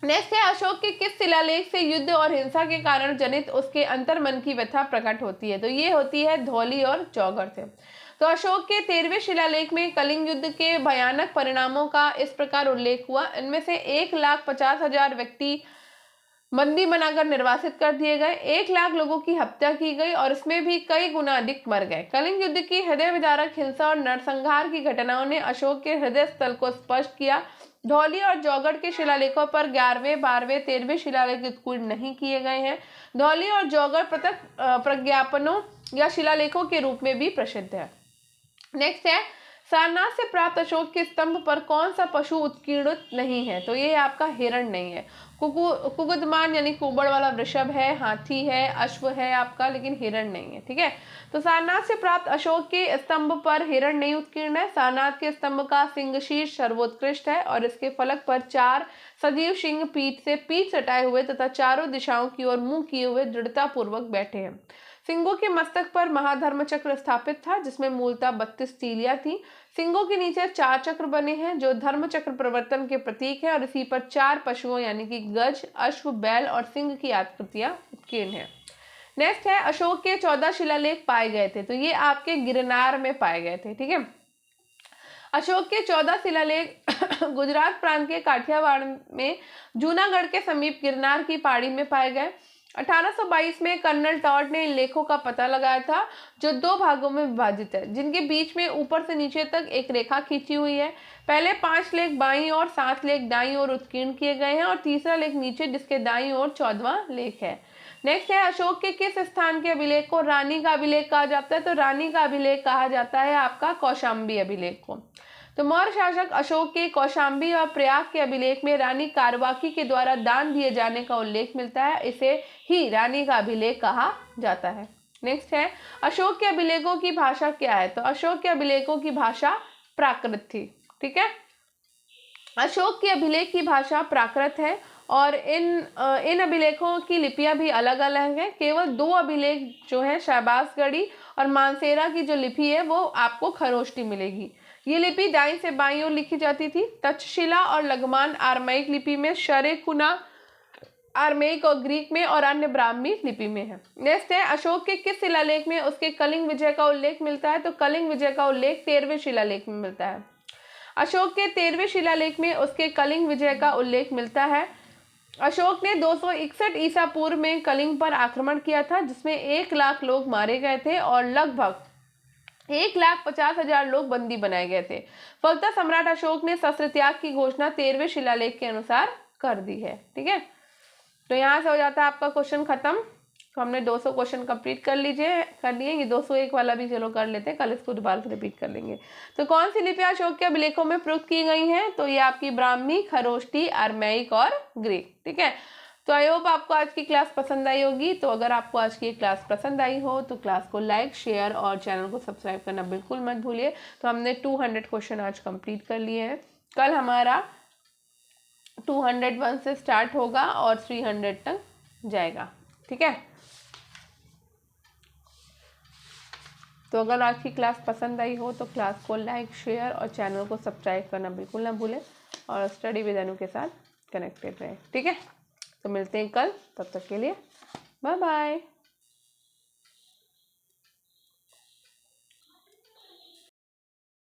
नेक्स्ट है, अशोक के किस शिलालेख से युद्ध और हिंसा के कारण जनित उसके अंतर्मन की व्यथा प्रकट होती है? तो ये होती है धौली और चौगढ़ से। तो अशोक के 13वें शिलालेख में कलिंग युद्ध के भयानक परिणामों का इस प्रकार उल्लेख हुआ, इनमें से 1,50,000 व्यक्ति बंदी बनाकर निर्वासित कर दिए गए, 1 लाख लोगों की हत्या की गई और इसमें भी कई गुना अधिक मर गए। कलिंग युद्ध की हृदय विदारक हिंसा और नरसंहार की घटनाओं ने अशोक के हृदय स्थल को स्पष्ट किया। धौली और जौगढ़ के शिलालेखों पर 11वें, 12वें, 13वें शिलालेख उत्कीर्ण नहीं किए गए हैं। धौली और जौगढ़ पृथक प्रज्ञापनों या शिलालेखों के रूप में भी प्रसिद्ध है। नेक्स्ट है, सारनाथ से प्राप्त अशोक के स्तंभ पर कौन सा पशु उत्कीर्णित नहीं है? तो ये आपका हिरण नहीं है। कुगुदमान यानी कुबड़ वाला वृषभ है, हाथी है, अश्व है आपका, लेकिन हिरण नहीं है। ठीक है, तो सारनाथ से प्राप्त अशोक के स्तंभ पर हिरण नहीं उत्कीर्ण है। सारनाथ के स्तंभ का सिंह शीर्ष सर्वोत्कृष्ट है और इसके फलक पर 4 सजीव सिंह पीठ से पीठ सटाए हुए तथा चारों दिशाओं की ओर मुंह किए हुए दृढ़ता पूर्वक बैठे हैं। सिंगों के मस्तक पर महाधर्म चक्र स्थापित था, जिसमें मूलतः 32 तीलियां थी। सिंगों के नीचे 4 चक्र बने हैं, जो धर्म चक्र प्रवर्तन के प्रतीक है, और इसी पर 4 पशुओं यानी कि गज, अश्व, बैल और सिंह की आकृतियां उत्कीर्ण है। नेक्स्ट है, अशोक के 14 शिलालेख पाए गए थे, तो ये आपके गिरनार में पाए गए थे। ठीक है, अशोक के 14 शिलालेख गुजरात प्रांत के काठियावाड़ में जूनागढ़ के समीप गिरनार की पहाड़ी में पाए गए। 1822 में कर्नल टॉड ने इन लेखों का पता लगाया था, जो 2 भागों में विभाजित है, जिनके बीच में ऊपर से नीचे तक एक रेखा खींची हुई है। पहले 5 लेख बाईं और 7 लेख दाईं ओर उत्कीर्ण किए गए हैं, और तीसरा लेख नीचे, जिसके दाईं ओर 14वां लेख है। नेक्स्ट है, अशोक के किस स्थान के अभिलेख को रानी का अभिलेख कहा जाता है? तो रानी का अभिलेख कहा जाता है आपका कौशाम्बी अभिलेख को। तो मौर्य शासक अशोक के कौशाम्बी और प्रयाग के अभिलेख में रानी कारवाकी के द्वारा दान दिए जाने का उल्लेख मिलता है, इसे ही रानी का अभिलेख कहा जाता है। नेक्स्ट है, अशोक के अभिलेखों की भाषा क्या है? तो अशोक के अभिलेखों की भाषा प्राकृत थी। ठीक है, अशोक के अभिलेख की भाषा प्राकृत है, और इन अभिलेखों की लिपियां भी अलग अलग हैं। केवल 2 अभिलेख जो है शहबाजगढ़ी और मानसेरा की जो लिपि है वो आपको खरोष्टी मिलेगी। ये लिपि दाईं से बाईं ओर लिखी जाती थी। तक्षशिला और लघुमान आर्माइक लिपि में, शरेकुना आर्मेइक और ग्रीक में, और अन्य ब्राह्मी लिपि में है। नेक्स्ट है, अशोक के किस शिलालेख में उसके कलिंग विजय का उल्लेख मिलता है? तो कलिंग विजय का उल्लेख 13वें शिलालेख में मिलता है। अशोक के 13वें शिलालेख में उसके कलिंग विजय का उल्लेख मिलता है। अशोक ने 261 ईसा पूर्व में कलिंग पर आक्रमण किया था, जिसमें 1 लाख लोग मारे गए थे और लगभग 1,50,000 लोग बंदी बनाए गए थे। फलतः सम्राट अशोक ने शस्त्र त्याग की घोषणा 13वें शिलालेख के अनुसार कर दी है। ठीक है, तो यहाँ से हो जाता है आपका क्वेश्चन खत्म। तो हमने 200 क्वेश्चन कंप्लीट कर लिए। ये 201 वाला भी चलो कर लेते हैं, कल इसको दोबारा से रिपीट कर लेंगे। तो कौन सी लिपियां अशोक के अभिलेखों में प्रयुक्त की गई हैं? तो ये आपकी ब्राह्मी, खरोष्टी, आर्मेइक और ग्रीक। ठीक है, तो आई होप आपको आज की क्लास पसंद आई होगी। तो अगर आपको आज की क्लास पसंद आई हो तो क्लास को लाइक, शेयर और चैनल को सब्सक्राइब करना बिल्कुल मत भूलिए। तो हमने 200 क्वेश्चन आज कंप्लीट कर लिए हैं। कल हमारा 201 से स्टार्ट होगा और 300 तक जाएगा। ठीक है, तो अगर आज की क्लास पसंद आई हो तो क्लास को लाइक, शेयर और चैनल को सब्सक्राइब करना बिल्कुल ना भूलें, और स्टडी विद अनु के साथ कनेक्टेड रहें। ठीक है, तो मिलते हैं कल, तब तक के लिए बाय बाय।